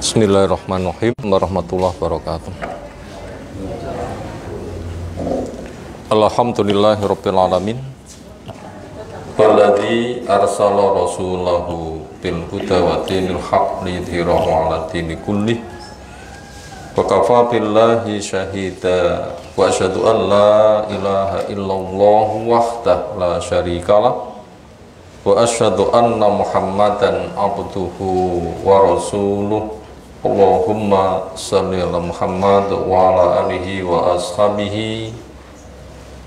Bismillahirrahmanirrahim warahmatullahi wabarakatuh. Alhamdulillahirabbil alamin. Walladzi arsala rasulahu bil huda wa dinil haqq lidhirahu 'ala dini kullih. Wa kafa billahi syahida wa asyhadu an la ilaha illallah wahdahu la syarikalah wa asyhadu anna Muhammadan abduhu wa rasuluh. Allahumma salli ala Muhammad wa ala alihi wa ashabihi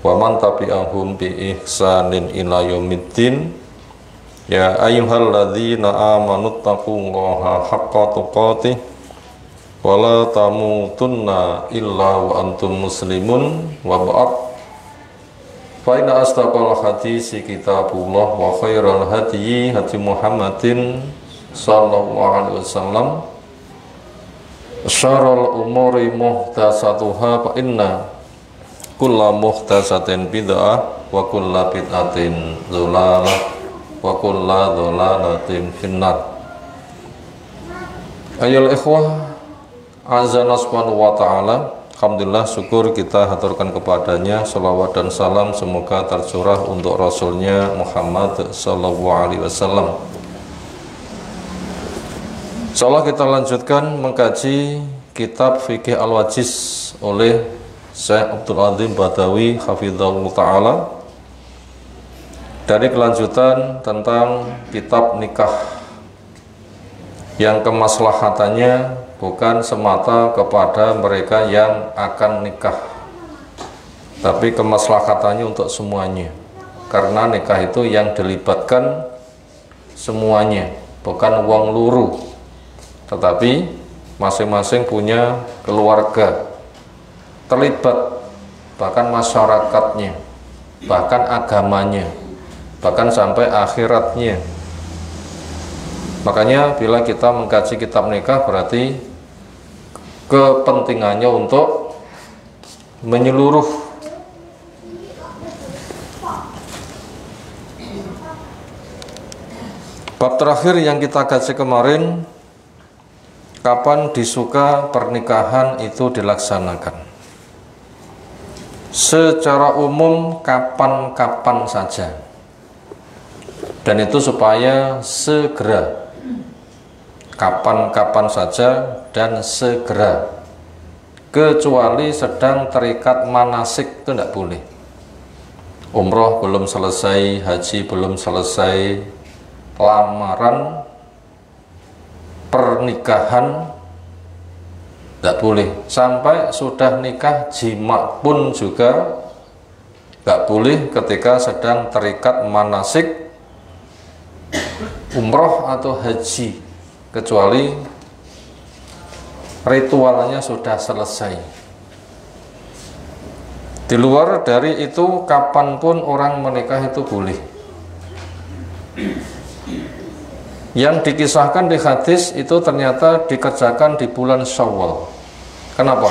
wa man tabi'ahum bi ihsanin ila yaumiddin. Ya ayyuhalladzina amanu taqullaha haqqa tuqatih wa la tamutunna illa wa antum muslimun wa ba'd. Fa inna asdaqal hadisi kitabullah wa khairal hadyi hadi Muhammadin sallallahu alaihi wasallam. Syarrul umuri muhdatsatuha fa inna kulla muhdatsatin bid'ah wa kulla bid'atin dhalalah wa kulla dhalalatin finnar. Ayyuhal ikhwah, azza subhanahu wa ta'ala, alhamdulillah, syukur kita haturkan kepadanya, salawat dan salam semoga tercurah untuk Rasulnya Muhammad sallallahu alaihi wasallam. Insyaallah kita lanjutkan mengkaji kitab Fikih Al-Wajiz oleh Syekh Abdul Azim Badawi hafizahullah ta'ala, dari kelanjutan tentang kitab nikah yang kemaslahatannya bukan semata kepada mereka yang akan nikah, tapi kemaslahatannya untuk semuanya, karena nikah itu yang dilibatkan semuanya, bukan wong luru, tetapi masing-masing punya keluarga terlibat, bahkan masyarakatnya, bahkan agamanya, bahkan sampai akhiratnya. Makanya bila kita mengkaji kitab nikah, berarti kepentingannya untuk menyeluruh. Bab terakhir yang kita kaji kemarin, kapan disuka pernikahan itu dilaksanakan. Secara umum kapan-kapan saja, dan itu supaya segera, kapan-kapan saja dan segera, kecuali sedang terikat manasik itu tidak boleh. Umroh belum selesai, haji belum selesai, lamaran, pernikahan tidak boleh. Sampai sudah nikah, jima pun juga tidak boleh ketika sedang terikat manasik umroh atau haji, kecuali ritualnya sudah selesai. Di luar dari itu, kapanpun orang menikah itu boleh. Yang dikisahkan di hadis itu ternyata dikerjakan di bulan Syawal. Kenapa?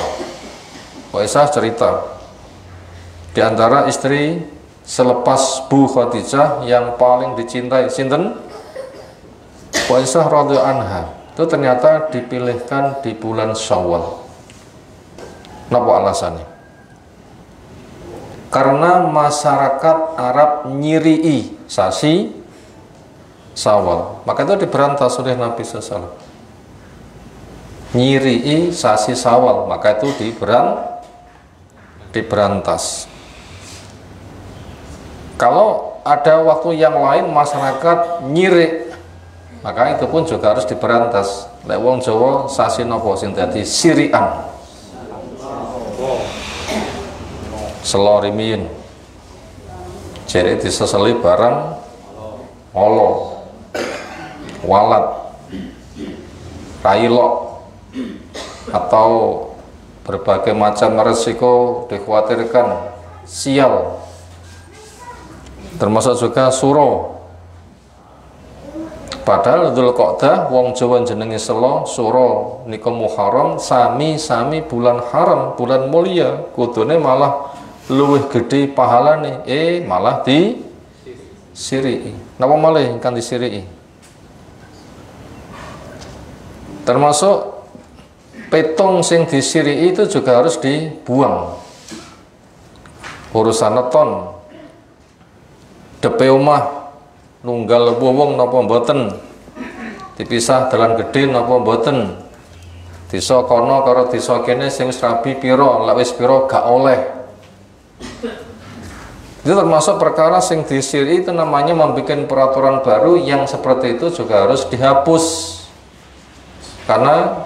Aisyah cerita, di antara istri selepas Bu Khadijah yang paling dicintai, sinten? Aisyah radhiyallahu anha, itu ternyata dipilihkan di bulan Syawal. Kenapa alasannya? Karena masyarakat Arab nyirii sasi Syawal, maka itu diberantas oleh Nabi SAW. Nyirii sasi Syawal, maka itu diberantas. Kalau ada waktu yang lain masyarakat nyiri, maka itu pun juga harus diberantas. Lek wong Jawa sasi napa sing dadi sirian, selorimin, jadi diseseli barang olo, walat, railok, atau berbagai macam resiko dikhawatirkan, sial, termasuk juga suro. Padahal Dzulqa'dah wong Jawa jenenge selo, suro nika Muharram, sami-sami bulan haram, bulan mulia, kudune malah luwih gede pahalane, malah di siri. Napa malih kan disiri? Termasuk petung sing disiri itu juga harus dibuang. Urusan neton, depe omah nunggal wong napa mboten, dipisah dalan gedhe napa mboten, desa kono karo desa kene sing wis rabi pira, lek wis pira gak oleh. Itu termasuk perkara sing disiri, itu namanya membuat peraturan baru yang seperti itu juga harus dihapus. Karena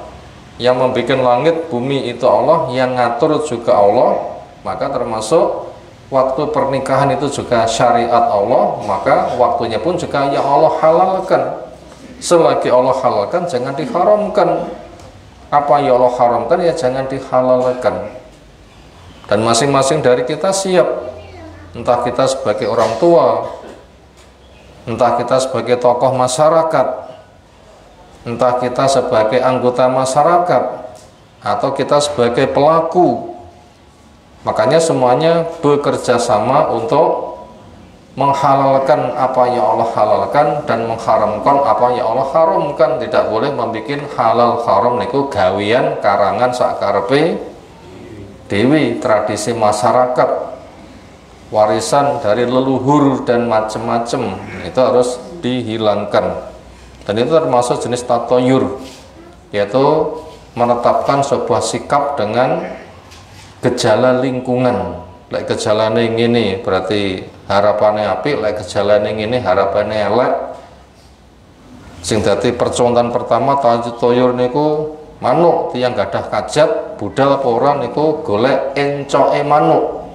yang membuat langit bumi itu Allah, yang ngatur juga Allah, maka termasuk waktu pernikahan itu juga syariat Allah, maka waktunya pun juga ya Allah halalkan. Selagi Allah halalkan jangan diharamkan. Apa ya Allah haramkan ya jangan dihalalkan. Dan masing-masing dari kita siap, entah kita sebagai orang tua, entah kita sebagai tokoh masyarakat, entah kita sebagai anggota masyarakat, atau kita sebagai pelaku. Makanya semuanya bekerja sama untuk menghalalkan apa yang Allah halalkan dan mengharamkan apa yang Allah haramkan. Tidak boleh membuat halal haram niku gawian karangan sakarepe dewi, tradisi masyarakat, warisan dari leluhur dan macam-macam. Itu harus dihilangkan. Dan itu termasuk jenis tatoyur, yaitu menetapkan sebuah sikap dengan gejala lingkungan. Lek gejalane ngene berarti harapannya apik, lek gejalane ngene harapannya elek. Sing dadi percontohan pertama tatoyur niku manuk, tiyang gadah kajat budal apa ora niku golek encoke manuk.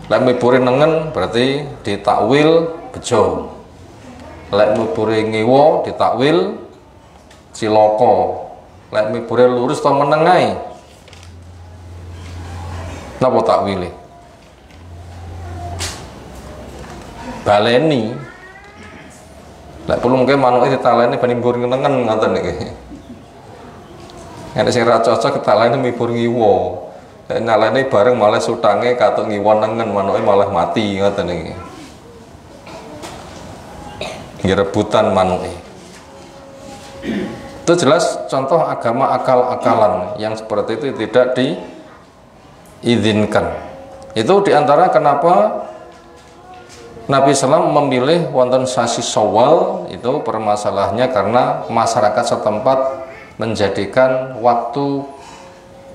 Lek mibure nengen berarti ditakwil bejo. Lek mibure ngiwa ditakwil cilaka. Lek mibure lurus to menengai. Napa takwile? Baleni. Lek perlu mungkin manuke ditaleni ben mibur nengen ngoten niki. Nek sing ra cocok ditaleni mibur ngiwa. Lek naleni bareng malah sutange katuk ngiwa nengen, manuke malah mati ngoten niki. Nggih rebutan manuke. Itu jelas contoh agama akal-akalan yang seperti itu tidak diizinkan. Itu diantara kenapa Nabi SAW memilih wonten sasi Syawal, itu permasalahannya karena masyarakat setempat menjadikan waktu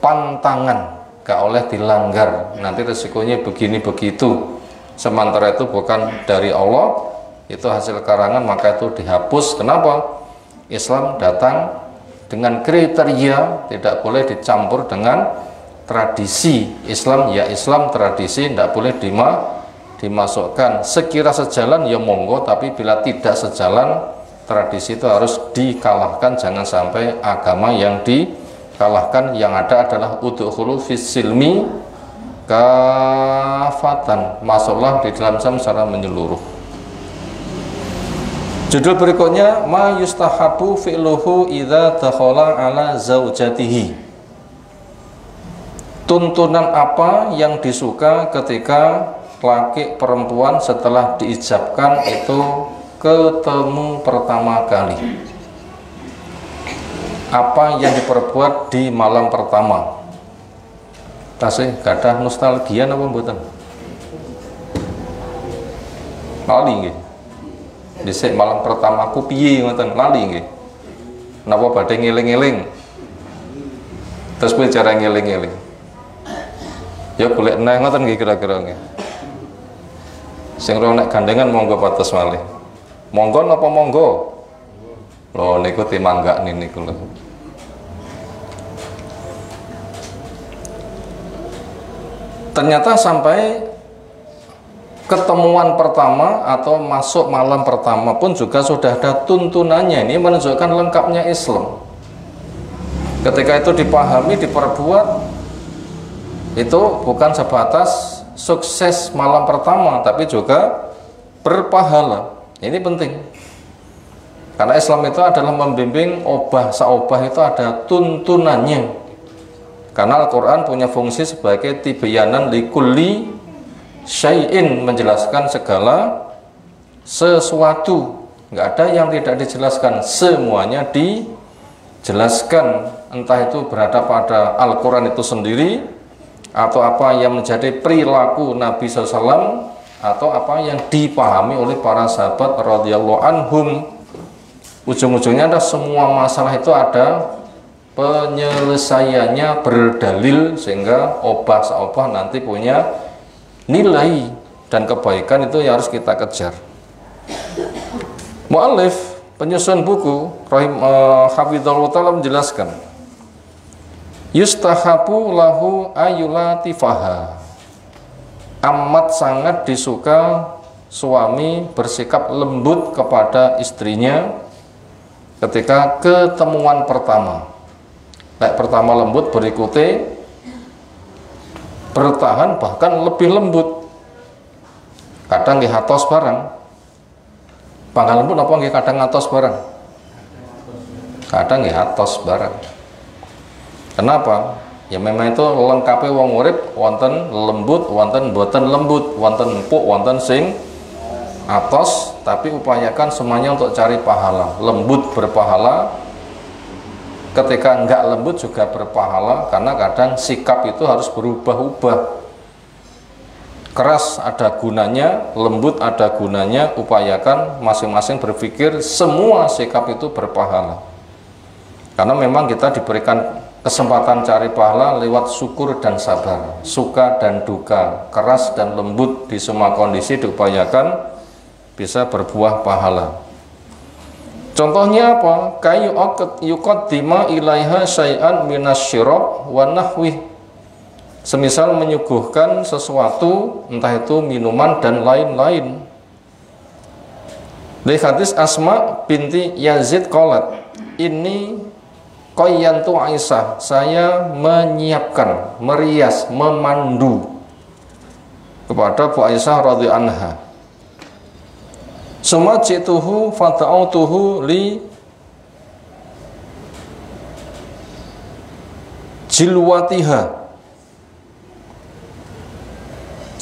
pantangan, gak oleh dilanggar, nanti resikonya begini begitu. Sementara itu bukan dari Allah, itu hasil karangan, maka itu dihapus. Kenapa? Islam datang dengan kriteria tidak boleh dicampur dengan tradisi. Islam ya Islam, tradisi tidak boleh dimasukkan. Sekira sejalan ya monggo, tapi bila tidak sejalan, tradisi itu harus dikalahkan. Jangan sampai agama yang dikalahkan. Yang ada adalah udkhulu fis silmi kafatan, masuklah di dalam Islam secara menyeluruh. Judul berikutnya, ma yustahabu fi'luhu idza dakhala ala zaujatihi. Tuntunan apa yang disuka ketika laki perempuan setelah diijabkan itu ketemu pertama kali? Apa yang diperbuat di malam pertama? Tasih gadah nostalgia napa mboten? Lali nggih. Dhisik malam pertamaku piye ngoten, lali nggih. Napa badhe ngeling-eling? Terus piye cara ngeling-eling? Ya golek neh ngoten nggih kira-kira nggih. Sing ora nek gandengan monggo patos malih. Monggo napa monggo? Lho niku timanggak niku lho. Ternyata sampai ketemuan pertama atau masuk malam pertama pun juga sudah ada tuntunannya. Ini menunjukkan lengkapnya Islam. Ketika itu dipahami, diperbuat, itu bukan sebatas sukses malam pertama, tapi juga berpahala. Ini penting. Karena Islam itu adalah membimbing obah, saobah itu ada tuntunannya. Karena Al-Quran punya fungsi sebagai tibyanan likulli syai'in, menjelaskan segala sesuatu. Nggak ada yang tidak dijelaskan, semuanya jelaskan, entah itu berada pada Al-Quran itu sendiri, atau apa yang menjadi perilaku Nabi SAW, atau apa yang dipahami oleh para sahabat radhiyallahu anhum. Ujung-ujungnya ada semua masalah itu ada penyelesaiannya berdalil, sehingga obah-seobah nanti punya nilai dan kebaikan itu yang harus kita kejar. Mu'allif penyusun buku hafizallahu ta'ala menjelaskan, yustahabu lahu ayulatifaha, amat sangat disuka suami bersikap lembut kepada istrinya ketika ketemuan pertama. Kayak pertama lembut, berikutnya bertahan bahkan lebih lembut. Kadang nggih atos barang. Panggal lembut apa nggih kadang atos barang? Kadang nggih atos barang. Kenapa? Ya memang itu lengkapi wong urip, wonten lembut, wonten boten lembut, wonten empuk, wonten sing atos, tapi upayakan semuanya untuk cari pahala. Lembut berpahala, ketika enggak lembut juga berpahala, karena kadang sikap itu harus berubah-ubah. Keras ada gunanya, lembut ada gunanya, upayakan masing-masing berpikir semua sikap itu berpahala. Karena memang kita diberikan kesempatan cari pahala lewat syukur dan sabar, suka dan duka, keras dan lembut, di semua kondisi diupayakan bisa berbuah pahala. Contohnya apa? Kayu yuqaddima ilaiha syai'an minasyirab wa nahwih. Semisal menyuguhkan sesuatu, entah itu minuman dan lain-lain. Di hadis Asma binti Yazid qalat, ini qayyantu Aisyah, saya menyiapkan, merias, memandu kepada Bu Aisyah radhiyallahu anha. Suma jituhu fata'autuhu li jilwatiha.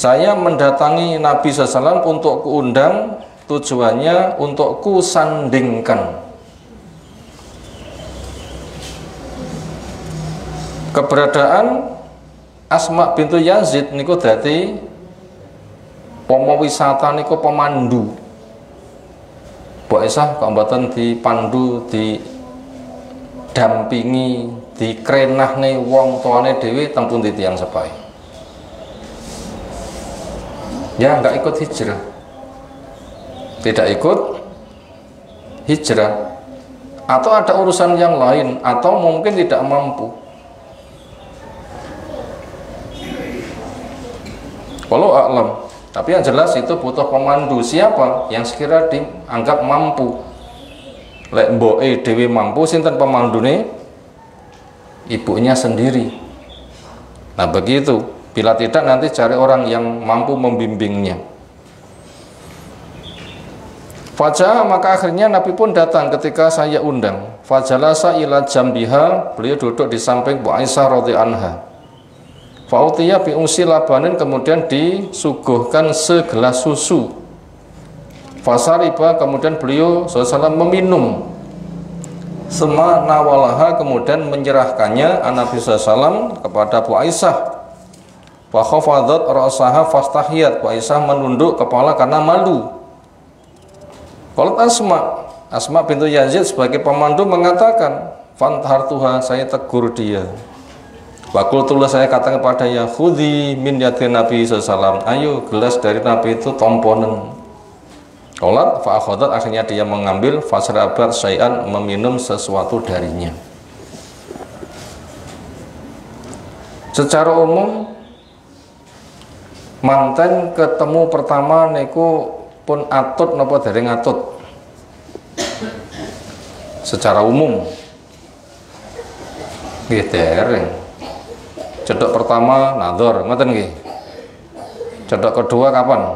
Saya mendatangi Nabi SAW untuk kuundang, tujuannya untuk kusandingkan. Keberadaan Asma bintu Yazid niku dadi pomo wisata niku pemandu. Bu Aisyah kok mboten dipandu, didampingi, dikrenahne wong tuane dhewe teng pundi tiyang sepahe. Ya enggak ikut hijrah. Tidak ikut hijrah. Atau ada urusan yang lain, atau mungkin tidak mampu. Walau a'lam. Tapi yang jelas itu butuh pemandu. Siapa yang sekira dianggap mampu? Lek mboke dhewe mampu, sinten pemandune? Ibunya sendiri. Nah begitu. Bila tidak nanti cari orang yang mampu membimbingnya. Fajah, maka akhirnya Nabi pun datang ketika saya undang. Fajalasa ila jambiha, beliau duduk di samping Bu Aisyah radhiyallahu anha. Fautiya bi usi labanin, kemudian disuguhkan segelas susu. Fasariba, kemudian beliau SAW meminum. Sema nawalaha, kemudian menyerahkannya Nabi SAW kepada Bu Aisyah. Wa khafadat ra'saha fastahiyat, Bu Aisyah menunduk kepala karena malu. Qalat Asma bintu Yazid sebagai pemandu mengatakan, fantartuha, saya tegur dia. Wakultullah, saya katakan kepadanya, khudhi min yati Nabi SAW, ayo gelas dari Nabi itu tomponen. Qalat fa'akhadat, akhirnya dia mengambil, fasrabat syai'an, meminum sesuatu darinya. Secara umum manten ketemu pertama niku pun atut napa dereng atut? Secara umum nggih dereng. Cedok pertama nador, ngoten nggih. Cedok kedua kapan?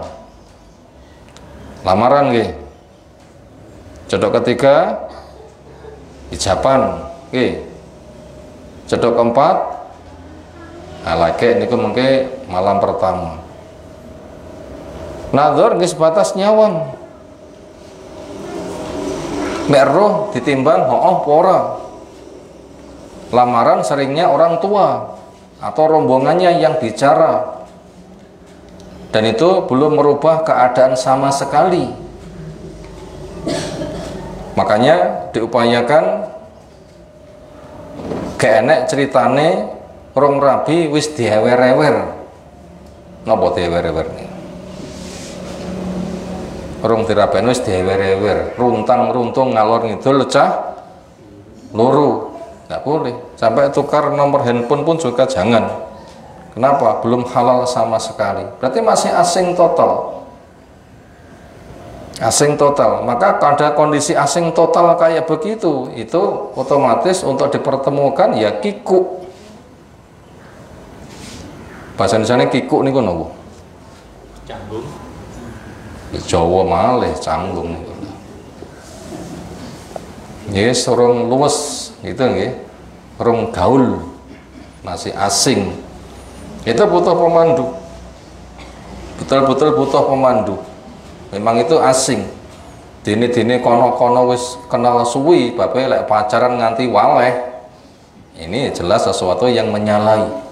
Lamaran nggih. Cedok ketiga ijaban nggih. Cedok keempat lagi niku mengke malam pertama. Nador nggih sebatas nyawang. Mek roh ditimbang hooh apa ora. Lamaran seringnya orang tua atau rombongannya yang bicara, dan itu belum merubah keadaan sama sekali. Makanya diupayakan gak enek ceritane rong rabi wis diewer-ewer. Napa diewer-ewer nih? Rong diraben wis diewer-ewer, runtang-runtung ngalor ngidul lecah loro. Nggak boleh. Sampai tukar nomor handphone pun juga jangan. Kenapa? Belum halal sama sekali. Berarti masih asing total. Asing total. Maka pada kondisi asing total kayak begitu, itu otomatis untuk dipertemukan ya kiku. Bahasa Indonesia kiku niku nopo? Canggung. Jawa malih canggung niku. Yes, orang luwes gitu nggih. Orang gaul, masih asing. Itu butuh pemandu. Betul-betul butuh pemandu. Memang itu asing. Dini-dini kono-kono wis kenal suwi, bape lek pacaran nganti waleh. Ini jelas sesuatu yang menyalahi.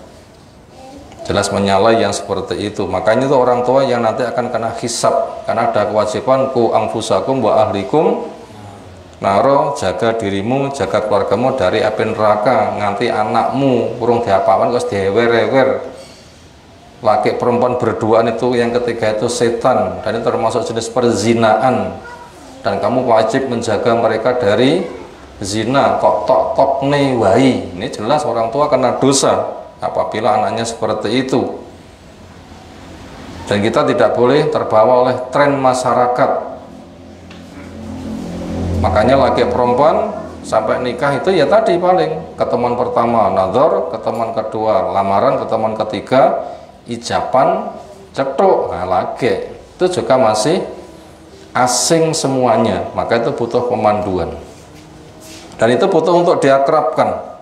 Jelas menyalahi yang seperti itu. Makanya itu orang tua yang nanti akan kena hisab, karena ada kewajiban ku anfusakum wa ahlikum naro, jaga dirimu, jaga keluargamu dari api neraka. Nganti anakmu urung diapakan kok diewer-ewer. Laki perempuan berduaan itu yang ketiga itu setan, dan itu termasuk jenis perzinaan, dan kamu wajib menjaga mereka dari zina. Kok tok nih wai, ini jelas orang tua kena dosa apabila anaknya seperti itu. Dan kita tidak boleh terbawa oleh tren masyarakat. Makanya laki perempuan sampai nikah itu ya tadi paling ketemuan pertama nazar, ketemuan kedua lamaran, ketemuan ketiga ijaban cetuk. Nah, laki itu juga masih asing semuanya. Maka itu butuh pemanduan, dan itu butuh untuk diakrabkan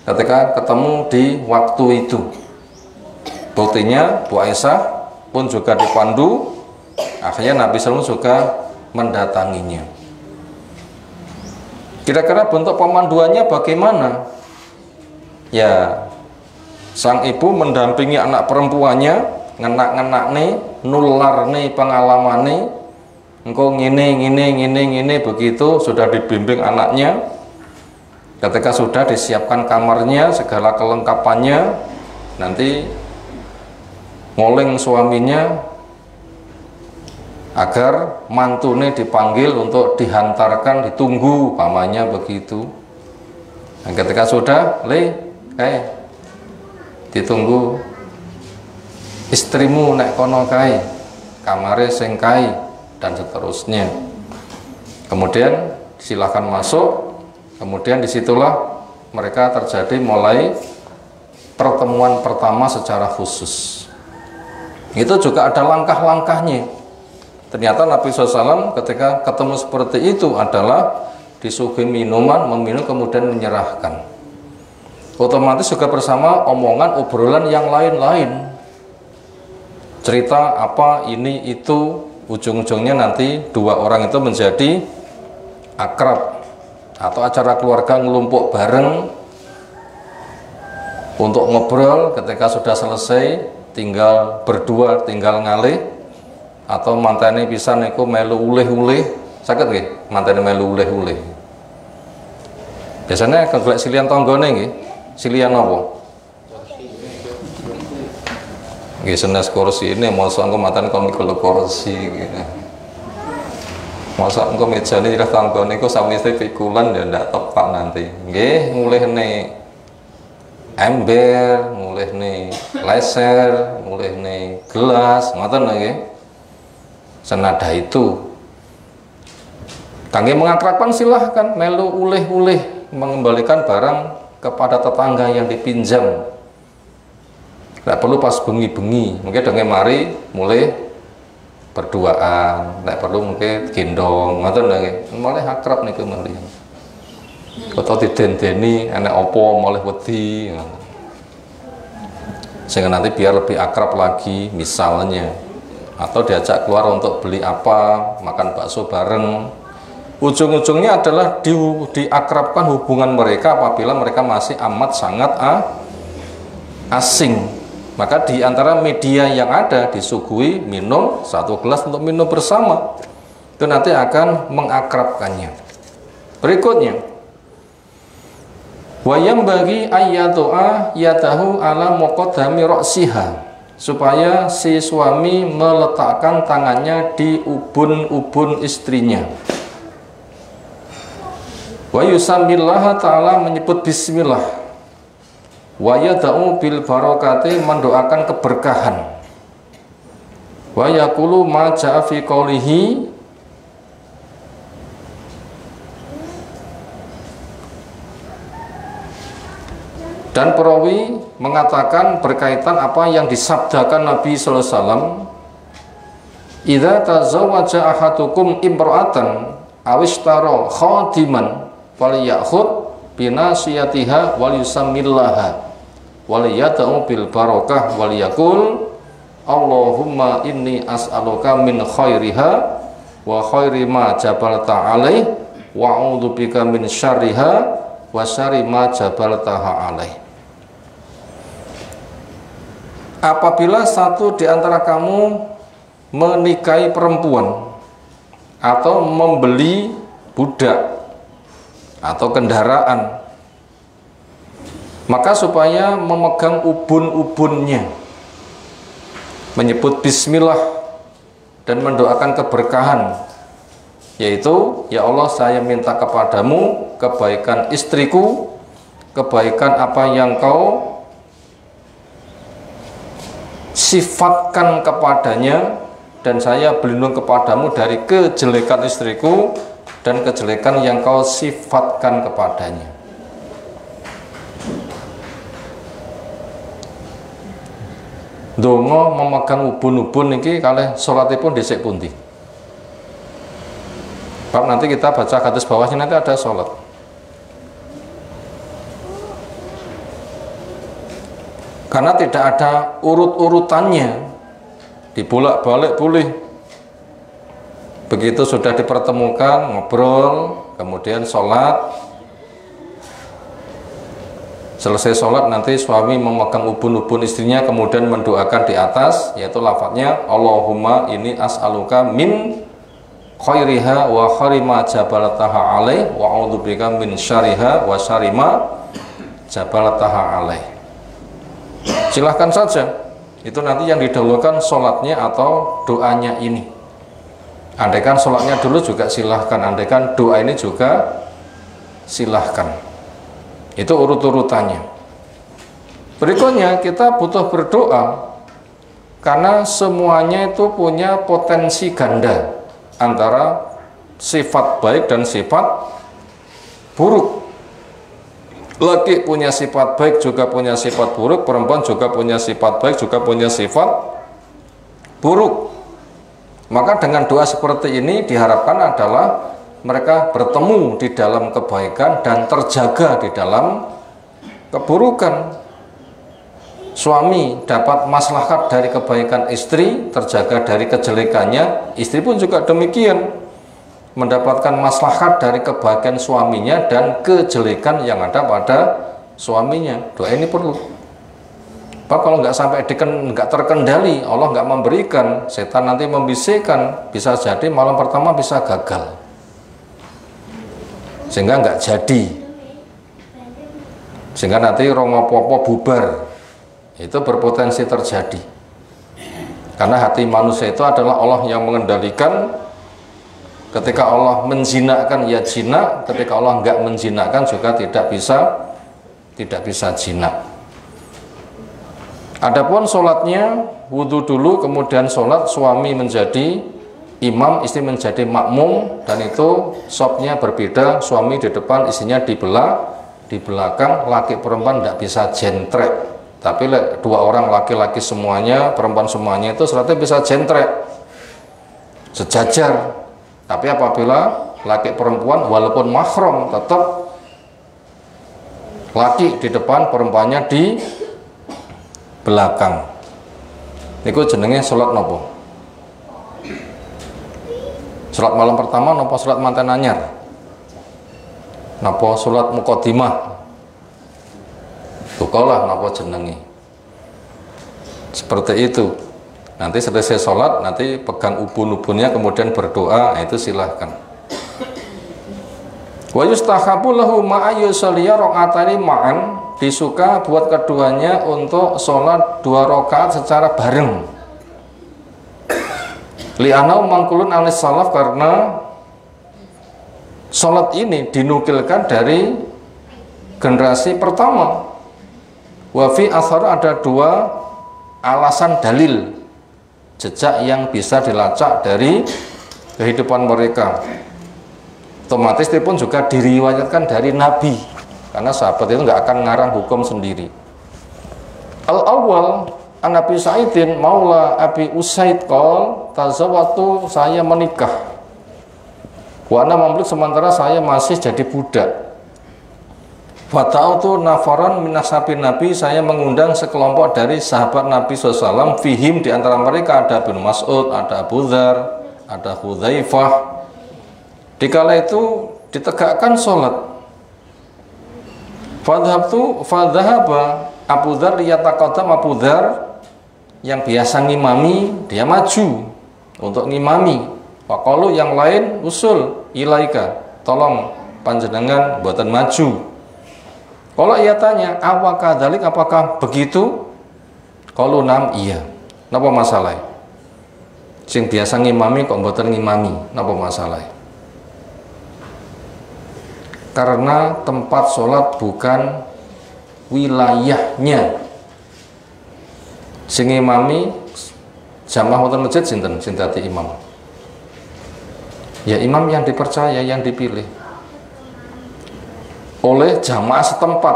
ketika ketemu di waktu itu. Buktinya Bu Aisyah pun juga dipandu, akhirnya Nabi SAW juga mendatanginya. Kira-kira bentuk pemanduannya bagaimana? Ya, sang ibu mendampingi anak perempuannya, ngenak-ngenak nih, nular nih pengalaman nih, engkau ngini begitu, sudah dibimbing anaknya. Ketika sudah disiapkan kamarnya, segala kelengkapannya, nanti ngoling suaminya agar mantune dipanggil untuk dihantarkan, ditunggu, pamannya begitu. Dan ketika sudah, ditunggu istrimu nek kono kae, kamare sing kae, dan seterusnya. Kemudian silahkan masuk. Kemudian disitulah mereka terjadi mulai pertemuan pertama secara khusus. Itu juga ada langkah-langkahnya. Ternyata Nabi SAW ketika ketemu seperti itu adalah disuguhi minuman, meminum, kemudian menyerahkan. Otomatis juga bersama omongan, obrolan yang lain-lain. Cerita apa, ini, itu, ujung-ujungnya nanti dua orang itu menjadi akrab. Atau acara keluarga ngelumpuk bareng untuk ngobrol. Ketika sudah selesai, tinggal berdua, tinggal ngalih. Atau mantane pisan niku melu ulih-ulih, saged nggih mantane melu ulih-ulih. Biasanya kan golek silian tanggane nggih. Silian apa? Nggih senes kursi ini mosok engko mantane kon mikul kursi gitu. Mosok engko mejane ira tanggane iku sami pikulan ya ndak tepak nanti. Nggih ngulihne ember, ngulihne leser, ngulihne gelas, ngoten nggih. Senada itu kangge mengakrabkan silahkan melu ulih-ulih, mengembalikan barang kepada tetangga yang dipinjam. Tidak perlu pas bengi-bengi, mungkin dengan mari mulai berduaan, tidak perlu mungkin gendong, ngoten nggih. Mulai akrab niku mriki. Atau didendeni enek opo mulai wedi. Sehingga nanti biar lebih akrab lagi misalnya. Atau diajak keluar untuk beli apa, makan bakso bareng, ujung-ujungnya adalah diakrabkan hubungan mereka apabila mereka masih amat sangat asing. Maka di antara media yang ada disuguhi minum satu gelas untuk minum bersama, itu nanti akan mengakrabkannya. Berikutnya, wayam bagi ayyatu'a yatahu ala muqaddami ra'siha, supaya si suami meletakkan tangannya di ubun-ubun istrinya. Wa yusammillaha ta'ala, menyebut bismillah. Wa yada'u bil barakati, mendoakan keberkahan. Wa yaqulu ma ja'a fi qawlihi, dan perawi mengatakan berkaitan apa yang disabdakan Nabi sallallahu alaihi wasallam, idza tazawwaja ahadukum imra'atan awishtara khadiman falyakhud binasiyatiha wal yusammillaha wal yad'u bil barakah wal yaqul Allahumma inni as'aluka min khairiha wa khairi ma jabalta alaih wa a'udzubika min syarriha wa syarri ma jabaltaha alaih. Apabila satu di antara kamu menikahi perempuan atau membeli budak atau kendaraan, maka supaya memegang ubun-ubunnya, menyebut bismillah dan mendoakan keberkahan, yaitu ya Allah, saya minta kepadamu kebaikan istriku, kebaikan apa yang kau sifatkan kepadanya, dan saya berlindung kepadamu dari kejelekan istriku dan kejelekan yang kau sifatkan kepadanya. Donga memegang ubun-ubun niki kalih salatipun dhisik pundi? Bab nanti kita baca hadis bawahnya, nanti ada salat. Karena tidak ada urut-urutannya, dibolak-balik boleh. Begitu sudah dipertemukan, ngobrol, kemudian sholat. Selesai sholat nanti suami memegang ubun-ubun istrinya, kemudian mendoakan di atas, yaitu lafadznya Allahumma inni as'aluka min khairiha wa khairi ma jabaltaha alaih wa a'udzubika min syarriha wa syarri ma jabaltaha alaih. Silahkan saja, itu nanti yang didahulukan sholatnya atau doanya ini. Andaikan sholatnya dulu juga silahkan, andaikan doa ini juga silahkan. Itu urut-urutannya. Berikutnya kita butuh berdoa, karena semuanya itu punya potensi ganda antara sifat baik dan sifat buruk. Laki punya sifat baik juga punya sifat buruk, perempuan juga punya sifat baik juga punya sifat buruk. Maka dengan doa seperti ini diharapkan adalah mereka bertemu di dalam kebaikan dan terjaga di dalam keburukan. Suami dapat maslahat dari kebaikan istri, terjaga dari kejelekannya. Istri pun juga demikian, mendapatkan maslahat dari kebaikan suaminya dan kejelekan yang ada pada suaminya. Doa ini perlu. Pak, kalau nggak sampai nggak terkendali, Allah nggak memberikan, setan nanti membisikkan, bisa jadi malam pertama bisa gagal, sehingga nggak jadi, sehingga nanti rongopopo bubar, itu berpotensi terjadi. Karena hati manusia itu adalah Allah yang mengendalikan. Ketika Allah menjinakkan ya jinak, ketika Allah nggak menjinakkan juga tidak bisa jinak. Adapun sholatnya, wudhu dulu kemudian sholat, suami menjadi imam, istri menjadi makmum, dan itu shopnya berbeda, suami di depan, istrinya di belakang. Laki perempuan tidak bisa jentrek, tapi dua orang laki-laki semuanya, perempuan semuanya itu sholatnya bisa jentrek, sejajar. Tapi apabila laki perempuan walaupun mahram, tetap laki di depan, perempuannya di belakang. Niku jenenge sholat nopo? Salat malam pertama napa salat manten anyar? Napa salat muqaddimah? Tukalah napa jenenge. Seperti itu. Nanti selesai sholat, nanti pegang ubun-ubunnya kemudian berdoa, itu silahkan. Wa yustahabu lahu ma'a yusalliya rakaatani ma'an, disuka buat keduanya untuk sholat 2 rakaat secara bareng. Li'anau mangkulun anis salaf, karena sholat ini dinukilkan dari generasi pertama. Wa fi athar, ada 2 alasan dalil jejak yang bisa dilacak dari kehidupan mereka. Otomatis itu pun juga diriwayatkan dari Nabi, karena sahabat itu nggak akan ngarang hukum sendiri. Al-awwal an Abi Sa'idin maula Abi Usaid qol tazawwatu, saya menikah, wa ana mamluk, sementara saya masih jadi budak. Fata'utu nafaran minasabin Nabi, saya mengundang sekelompok dari sahabat Nabi SAW. Fihim, di antara mereka ada bin Mas'ud, ada Abu Dzar, ada Hudzaifah. Dikala itu ditegakkan sholat. Fadhahaba Abu Dzar liyataqaddam, Abu Dzar yang biasa ngimami, dia maju untuk ngimami. Faqalu, yang lain usul ilaika, tolong panjenengan buatan maju. Kalau ia tanya, apakah dalik, apakah begitu? Kalau nam, iya. Napa masalah? Sing biasa ngimami kok mboten ngimami, napa masalah? Karena tempat sholat bukan wilayahnya. Sing ngimami jamaah wonten masjid sinten sing dadi imam? Ya imam yang dipercaya, yang dipilih oleh jamaah setempat.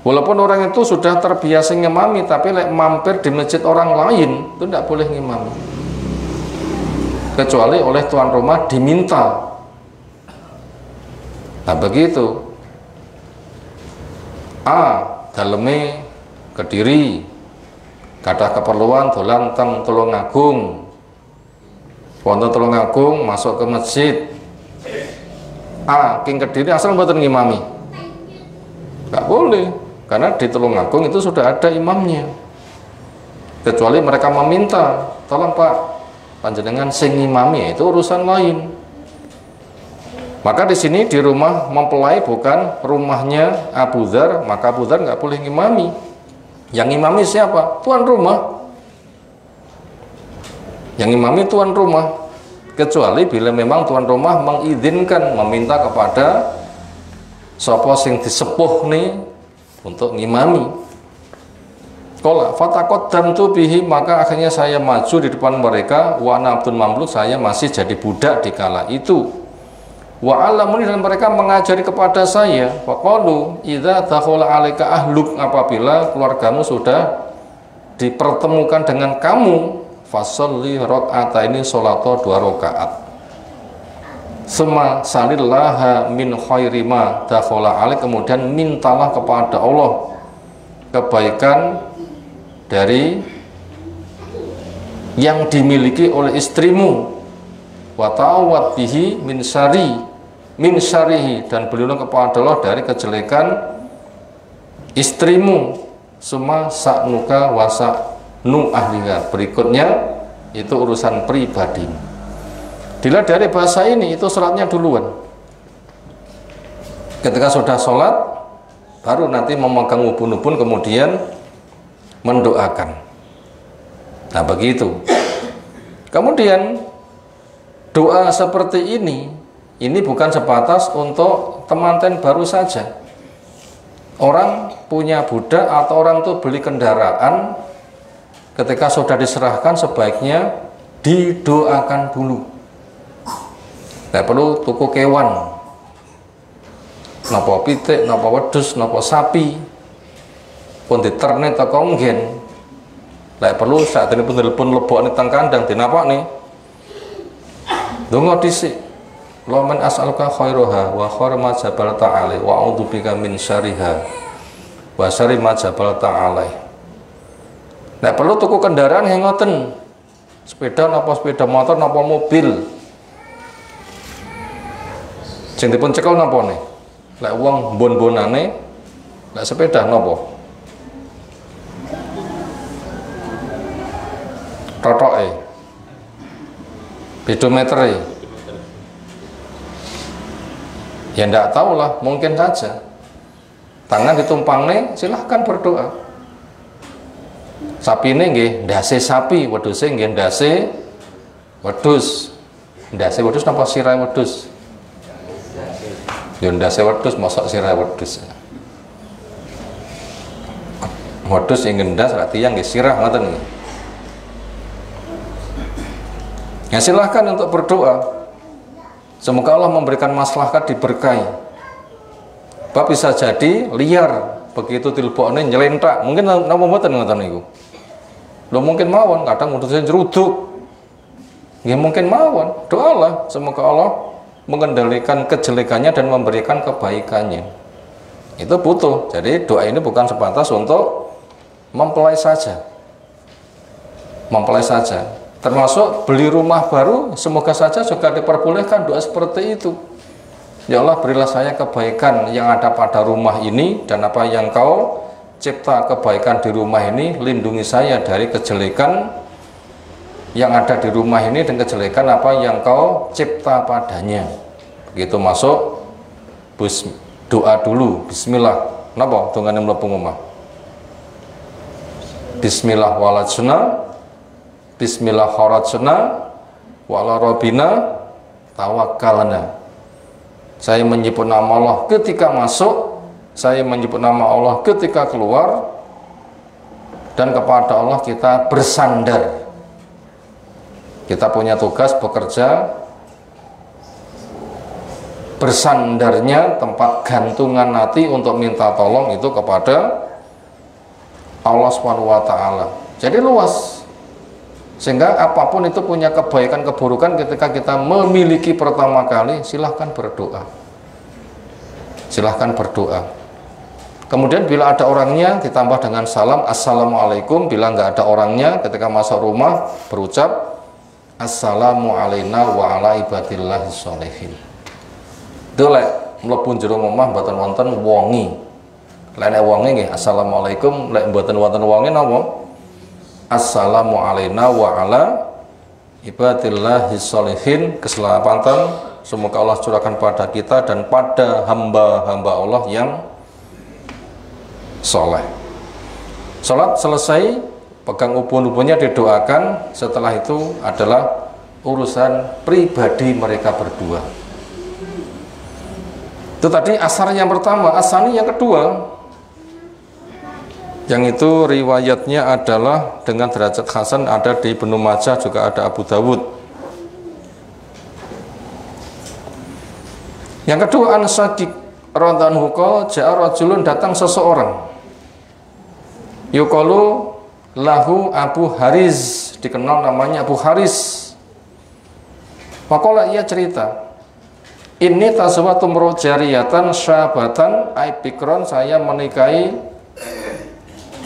Walaupun orang itu sudah terbiasa ngimami, tapi mampir di masjid orang lain itu tidak boleh ngimami, kecuali oleh tuan rumah diminta. Nah begitu. Daleme Kediri, kadah keperluan dolan teng Tulungagung, wonten Tulungagung masuk ke masjid. King Kediri asal mboten ngimami, nggak boleh, karena di Tulungagung itu sudah ada imamnya. Kecuali mereka meminta, tolong Pak, panjenengan sing ngimami, itu urusan lain. Maka di sini di rumah mempelai bukan rumahnya Abu Dzar, maka Abu Dzar nggak boleh ngimami. Yang ngimami siapa? Tuan rumah. Yang ngimami tuan rumah. Kecuali bila memang tuan rumah mengizinkan, meminta kepada sapa sing disepuh nih untuk ngimami. Qala fataqaddamtu bihi, maka akhirnya saya maju di depan mereka. Wa ana abdun mamluk, saya masih jadi budak di kala itu. Wa alamuni, dan mereka mengajari kepada saya. Faqalu idza dakhala alaika ahluk, apabila keluargamu sudah dipertemukan dengan kamu, fasolli rakaataini, sholato 2 rakaat. Summa salillaha min khairi ma dakhala alaik, kemudian mintalah kepada Allah kebaikan dari yang dimiliki oleh istrimu. Wa ta'awwad bihi min syarihi, dan berlindung kepada Allah dari kejelekan istrimu. Summa sa'nuka wa nu ahliha, berikutnya itu urusan pribadi. Dilihat dari bahasa ini, itu sholatnya duluan. Ketika sudah sholat, baru nanti memegang ubun-ubun, kemudian mendoakan. Nah begitu. Kemudian doa seperti ini bukan sebatas untuk temanten baru saja. Orang punya budak atau orang itu beli kendaraan, ketika sudah diserahkan sebaiknya didoakan dulu. Tidak perlu tuku kewan, napa pitik, napa wedhus, napa sapi, pun diternet atau konggen. Tidak perlu saat ini pun telepon lebok nih teng kandang dinapak nih. Donga dhisik. Laman as'aluka khairoha wa khair ma jabalta alai wa a'udzubika min syarriha wa syarri ma jabalta alai. Nek perlu tuku kendaraan yang ngoten, Sepeda napa sepeda motor napa mobil. Sing dipun cekel napa ne? Lek wong bon-bonane lek sepeda napa? Totoke. Pedometere. Ya ndak tahu lah, mungkin saja. Tangan ditumpangne, silahkan berdoa. Sapine nggih ndase sapi, wedhuse nggih ndase wedhus. Ndase wedhus napa sirahe wedhus? Ya ndase wedhus, mosok sirahe wedhus. Wedhus sing ngendas ra tiyang nggih sirah ngoten nggih. Ya silahkan untuk berdoa. Semoga Allah memberikan maslahat, diberkahi. Bapak bisa jadi liar begitu tilbokne nyelentak. Mungkin napa mboten ngoten niku. Lho mungkin mawon, kadang udune jeruduk. Nggih mungkin mawon. Doalah semoga Allah mengendalikan kejelekannya dan memberikan kebaikannya. Itu butuh. Jadi doa ini bukan sebatas untuk mempelai saja. Mempelai saja. Termasuk beli rumah baru, semoga saja juga diperbolehkan doa seperti itu. Ya Allah, berilah saya kebaikan yang ada pada rumah ini, dan apa yang kau cipta kebaikan di rumah ini, lindungi saya dari kejelekan yang ada di rumah ini dan kejelekan apa yang kau cipta padanya. Begitu masuk, doa dulu, bismillah. Napa dongane mlebu omah? Bismillah walajna, bismillah kharajna, wala rabbina tawakkalna. Saya menyebut nama Allah ketika masuk, saya menyebut nama Allah ketika keluar, dan kepada Allah kita bersandar. Kita punya tugas bekerja, bersandarnya tempat gantungan hati untuk minta tolong itu kepada Allah SWT. Jadi luas, sehingga apapun itu punya kebaikan keburukan. Ketika kita memiliki pertama kali, silahkan berdoa, silahkan berdoa. Kemudian bila ada orangnya ditambah dengan salam assalamualaikum. Bila nggak ada orangnya, ketika masuk rumah berucap assalamu alaina wa ala ibadillahi sholihin. Itu lek mlebu jero omah mboten wonten wongi. Lek nek wongi nggih assalamualaikum, lek mboten wonten wongi napa? Assalamu alaina wa ala ibadillahi sholihin. Keselamatan semoga Allah curahkan pada kita dan pada hamba-hamba Allah yang soleh. Salat selesai, pegang ubun-ubunnya didoakan. Setelah itu adalah urusan pribadi mereka berdua. Itu tadi asar yang pertama. Asani yang kedua, yang itu riwayatnya adalah dengan derajat hasan, ada di Ibnu Majah, juga ada Abu Dawud. Yang kedua, an Sadiq radhiyallahu anhu, ja'a rajulun, datang seseorang, yuqalu lahu Abu Haris, dikenal namanya Abu Haris. Maka ia cerita, ini tasawwatu mrojariyatan syabatan aibikron, saya menikahi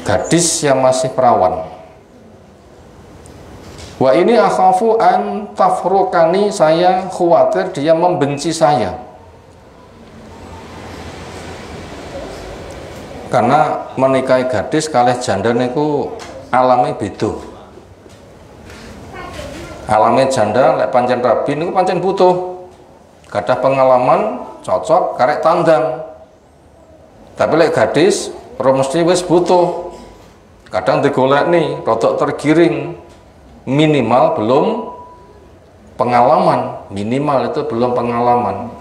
gadis yang masih perawan. Wa ini akhafu an tafrukani, saya khawatir dia membenci saya. Karena menikahi gadis kalih janda niku alame beda. Alame janda lek pancen rabi niku pancen butuh, gadah pengalaman, cocok karek tandang. Tapi lek gadis ora mesti wis butuh. Kadang digolekni rodok tergiring, minimal belum pengalaman, minimal itu belum pengalaman.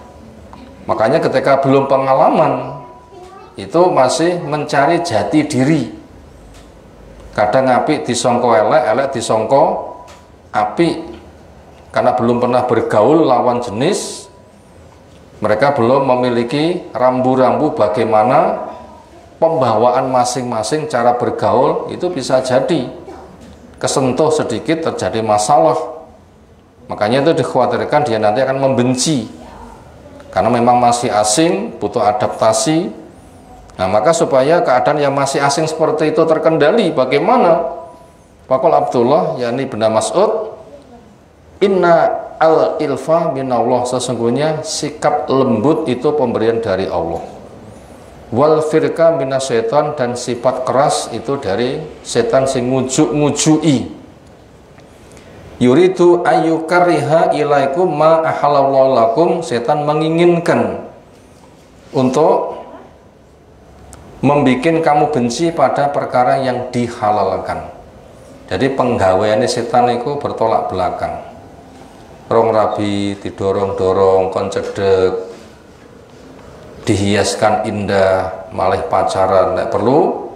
Makanya ketika belum pengalaman itu masih mencari jati diri. Kadang apik disangka elek, elek disangka apik. Karena belum pernah bergaul lawan jenis, mereka belum memiliki rambu-rambu bagaimana pembawaan masing-masing, cara bergaul. Itu bisa jadi kesentuh sedikit terjadi masalah. Makanya itu dikhawatirkan dia nanti akan membenci, karena memang masih asing, butuh adaptasi. Nah, maka supaya keadaan yang masih asing seperti itu terkendali, bagaimana? Faqala Abdullah yakni Ibnu Mas'ud, inna al-ilfa minallah, sesungguhnya sikap lembut itu pemberian dari Allah. Wal firqa minasyaiton, dan sifat keras itu dari setan sing ngujuk-ngujui. Yuridu ayyukariha ilaikum ma ahalallahu lakum, setan menginginkan untuk membikin kamu benci pada perkara yang dihalalkan. Jadi penggaweane setan itu bertolak belakang. Rong rabi didorong-dorong kon cedek, dihiaskan indah, malah pacaran, tidak perlu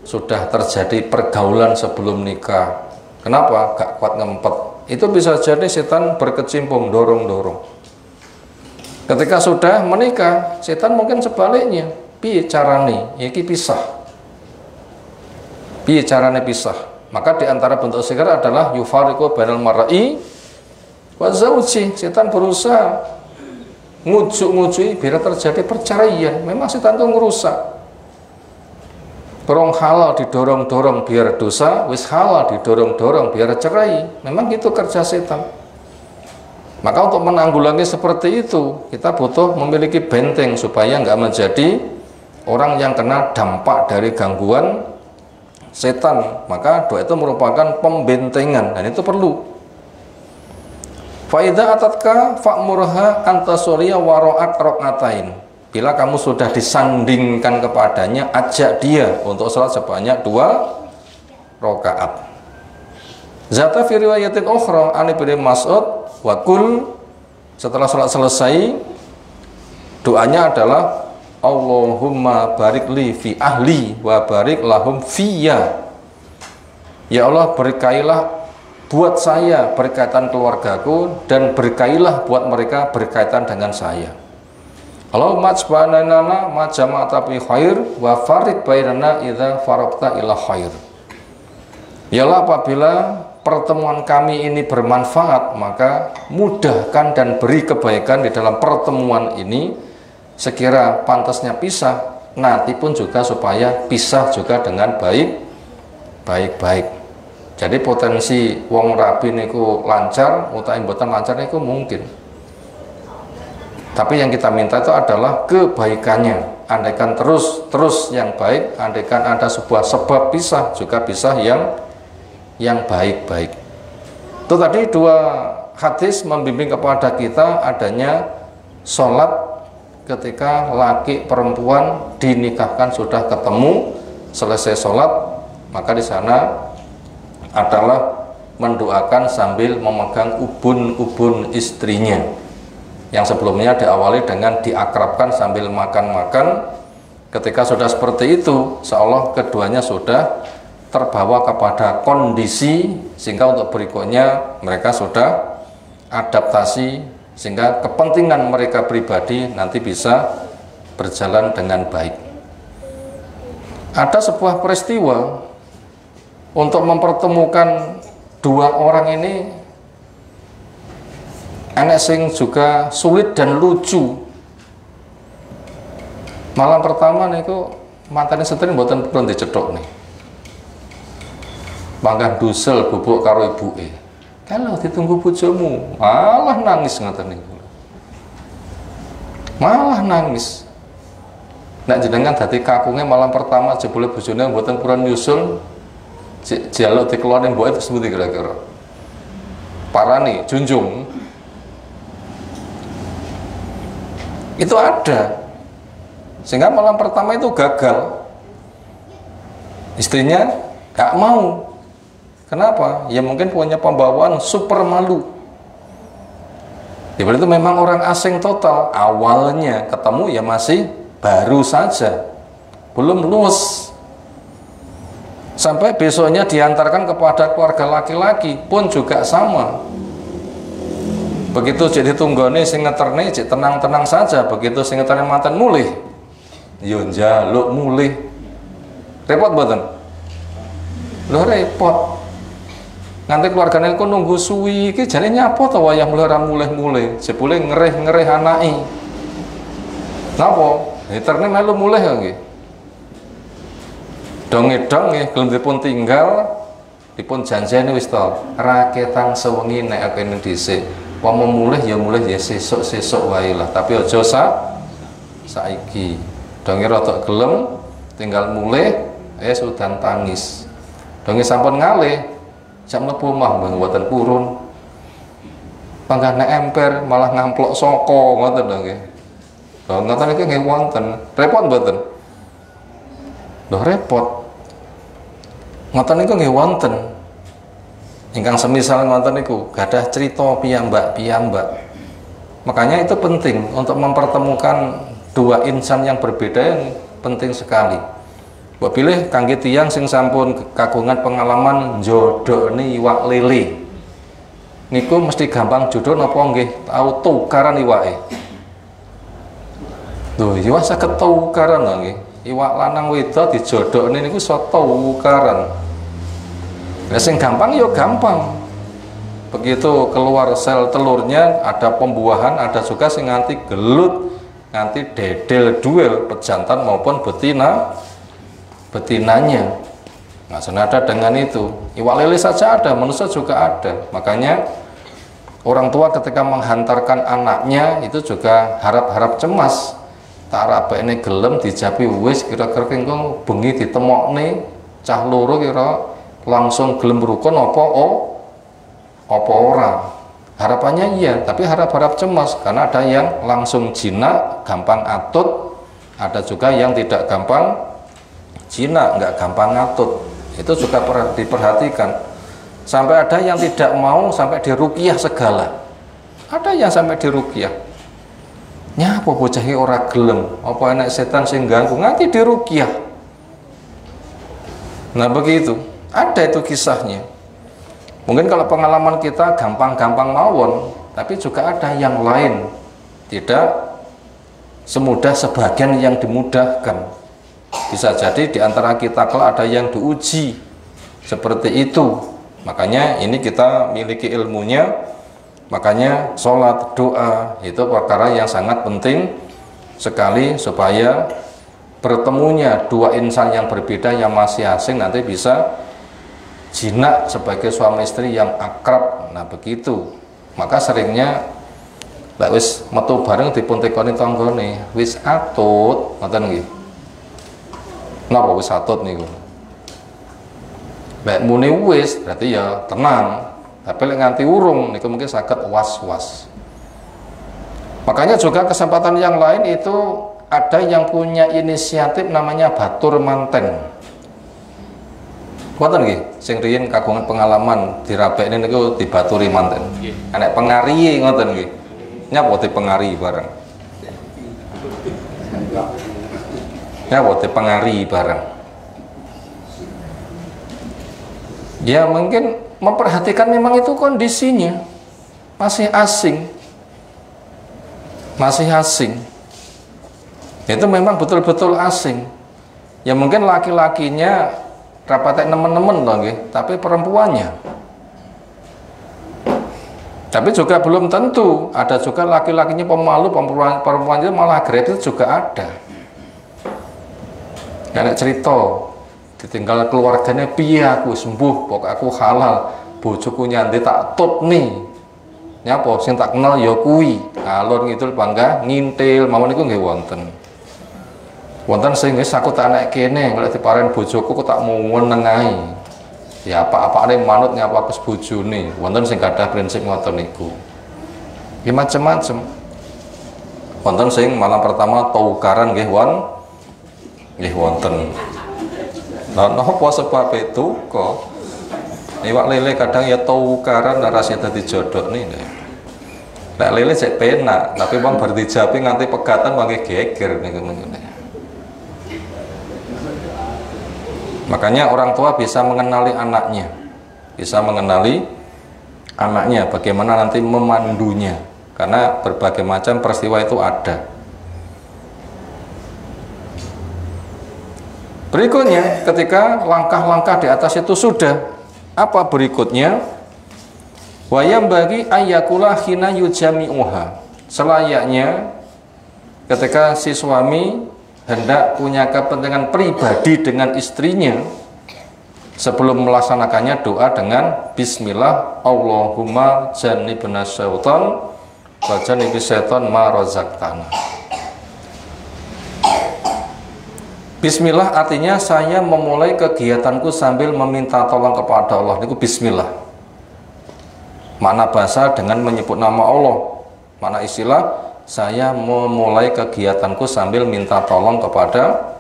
sudah terjadi pergaulan sebelum nikah. Kenapa? Gak kuat ngempet. Itu bisa jadi setan berkecimpung, dorong-dorong. Ketika sudah menikah, setan mungkin sebaliknya. Piye carane? Iki pisah. Piye carane pisah? Maka diantara bentuk sihir adalah yufariqu bainal mar'i wa zauji. Setan berusaha ngujuk-ngujui biar terjadi perceraian. Memang setan itu ngerusak. Rong halal didorong-dorong biar dosa, wis halal didorong-dorong biar cerai. Memang gitu kerja setan. Maka untuk menanggulangi seperti itu, kita butuh memiliki benteng supaya nggak menjadi orang yang kena dampak dari gangguan setan. Maka doa itu merupakan pembentengan, dan itu perlu. Faida atatka fa'murha antasuriya waro'at rok'atain. Bila kamu sudah disandingkan kepadanya, ajak dia untuk sholat sebanyak 2 rakaat. Zata fi riwayatin ukhra an Ibnu Mas'ud wa kul, setelah sholat selesai doanya adalah Allahumma barik li fi ahli wa barik lahum fiyya. Ya Allah, berkailah buat saya berkaitan keluargaku, dan berkailah buat mereka berkaitan dengan saya. Allahumma ajbanana ma jama'ata bi khair wa farid bainana idza faraqta ila khair. Yalah, apabila pertemuan kami ini bermanfaat, maka mudahkan dan beri kebaikan di dalam pertemuan ini. Sekira pantasnya pisah, nanti pun juga supaya pisah juga dengan baik-baik. Jadi potensi wong rabi niku lancar utawi mboten lancar niku mungkin. Tapi yang kita minta itu adalah kebaikannya. Andaikan terus yang baik, andaikan ada sebuah sebab pisah, juga pisah yang baik-baik. Itu tadi 2 hadis membimbing kepada kita adanya sholat ketika laki perempuan dinikahkan, sudah ketemu, selesai sholat, maka di sana adalah mendoakan sambil memegang ubun-ubun istrinya. Yang sebelumnya diawali dengan diakrabkan sambil makan-makan. Ketika sudah seperti itu, seolah keduanya sudah terbawa kepada kondisi, sehingga untuk berikutnya mereka sudah adaptasi, sehingga kepentingan mereka pribadi nanti bisa berjalan dengan baik. Ada sebuah peristiwa untuk mempertemukan 2 orang ini, enek sing juga sulit dan lucu. Malam pertama niku mantane setri mboten purun dicethuk nih. Mangga dusel bubuk karo ibuke. Kalau ditunggu bojomu, malah nangis ngoten niku. Malah nangis. Nek jenengan dadi kakunge malam pertama jebule bojone mboten purun nyusul, jaluk dikeluarin mboke terus mesti kira-kira. Parani, junjung. Itu ada, sehingga malam pertama itu gagal. Istrinya gak mau. Kenapa? Ya mungkin punya pembawaan super malu. Ya itu memang orang asing total. Awalnya ketemu ya masih baru saja, belum luwes. Sampai besoknya diantarkan kepada keluarga laki-laki pun juga sama. Begitu jadi tunggone sing ngeterne cek tenang-tenang saja, begitu sing ngeterne mantan mulih, yo njaluk mulih. Repot mboten? Lho repot. Nganti keluargane ku nunggu suwi iki jane nyapa to wayah mulih ora mulih-mulih, jebule ngerih-ngerih anake. Napa? Eterne melu mulih ya nggih. Dong-edong nggih gelem dipun tinggal dipun janjeni wis to raketan sewengi nek kene dhisik wong mulih ya sesuk wae lah, tapi aja saiki donge rada gelem tinggal mulih sudan tangis donge sampun ngalih jam mlebu omah mboten purun panggahne emper malah ngamplok soko ngoten lho nggih. Lho ngoten iki nggih wonten. Repot mboten? Lho repot. Ngoten niku nggih wonten. Ingkang semisal ngoten niku gadah cerita piyambak-piyambak. Makanya itu penting untuk mempertemukan dua insan yang berbeda yang penting sekali. Mbok pilih kangge tiyang sing sampun kagungan pengalaman njodhoni iwak lele. Niku mesti gampang jodoh napa nggih tau tukaran iwake. Lho, iwak saged tukaran lho nggih. Iwak lanang wedok dijodhokne niku iso tukaran. Lah sing gampang ya gampang. Begitu keluar sel telurnya ada pembuahan, ada juga sing nganti gelut, nganti dedel duel pejantan maupun betinanya. Nah, senada dengan itu, iwak lele saja ada, manusia juga ada. Makanya orang tua ketika menghantarkan anaknya itu juga harap-harap cemas. Tak rabekne gelem dijapi wis kira-kira engko bengi ditemokne cah loro kira langsung gelem rukun apa ora. Harapannya iya, tapi harap-harap cemas karena ada yang langsung jinak, gampang atut, ada juga yang tidak gampang jinak, nggak gampang atut. Itu juga diperhatikan. Sampai ada yang tidak mau sampai diruqyah segala. Ada yang sampai diruqyah. Nyapa bocah iki ora gelem, apa enek setan sing ganggu nganti diruqyah. Nah begitu, ada itu kisahnya. Mungkin kalau pengalaman kita gampang-gampang mawon, tapi juga ada yang lain tidak semudah sebagian yang dimudahkan. Bisa jadi di antara kita kelak ada yang diuji seperti itu. Makanya ini kita miliki ilmunya. Makanya sholat, doa itu perkara yang sangat penting sekali supaya bertemunya dua insan yang berbeda yang masih asing nanti bisa jinak sebagai suami istri yang akrab. Nah begitu. Maka seringnya lek wis metu bareng dipun tekoni tanggane wis atut ngoten nggih. Napa wis atut niku? Lek muni wis berarti ya tenang. Tapi lek nganti urung niku mungkin saged was-was. Makanya juga kesempatan yang lain itu ada yang punya inisiatif namanya batur manten. Wonten nggih sing riyin kagungan pengalaman dirabekne niku dibaturi manten. Anek pengariye ngoten nggih. Nyapa dipengari bareng. Nyapa dipengari bareng. Ya mungkin memperhatikan memang itu kondisinya masih asing. Masih asing. Itu memang betul-betul asing. Ya mungkin laki-lakinya rapatek nemen-nemen loh nggih, tapi perempuannya. Tapi juga belum tentu, ada juga laki-lakinya pemalu, perempuannya malah agresif juga ada. Ada cerita ditinggal keluarganya piye aku sembuh, pokok aku halal, bojoku nyandi tak tut nih. Nyapa sing tak kenal ya kuwi. Alur ngidul bangga ngintil mawon niku nggih wonten. Wonten sing wis aku tak nek kene golek diparen bojoku kok tak muwen ae. Ya apa-apane manut nyapa kes bojone. Wonten sing gadah prinsip ngoten niku. Ya macem-macem. Wonten sing malam pertama tukaran nggih nggih wonten. Nah, napa sebab itu kok iwak lele kadang ya tukaran rasane dadi jodoh nih. Nek lele cek penak, tapi wong bar dijapi nganti pegatan mangke geger niku. Makanya orang tua bisa mengenali anaknya, bagaimana nanti memandunya, karena berbagai macam peristiwa itu ada. Berikutnya, ketika langkah-langkah di atas itu sudah, apa berikutnya? Wayam bagi ayakula hina yujami'uha. Selayaknya ketika si suami hendak punya kepentingan pribadi dengan istrinya, Sebelum melaksanakannya doa dengan bismillah, Allahumma jannibna syaitan wa jannibi syaitan ma razaqtana. Bismillah artinya saya memulai kegiatanku sambil meminta tolong kepada Allah. Itu bismillah. Makna bahasa dengan menyebut nama Allah. Makna istilah saya memulai kegiatanku sambil minta tolong kepada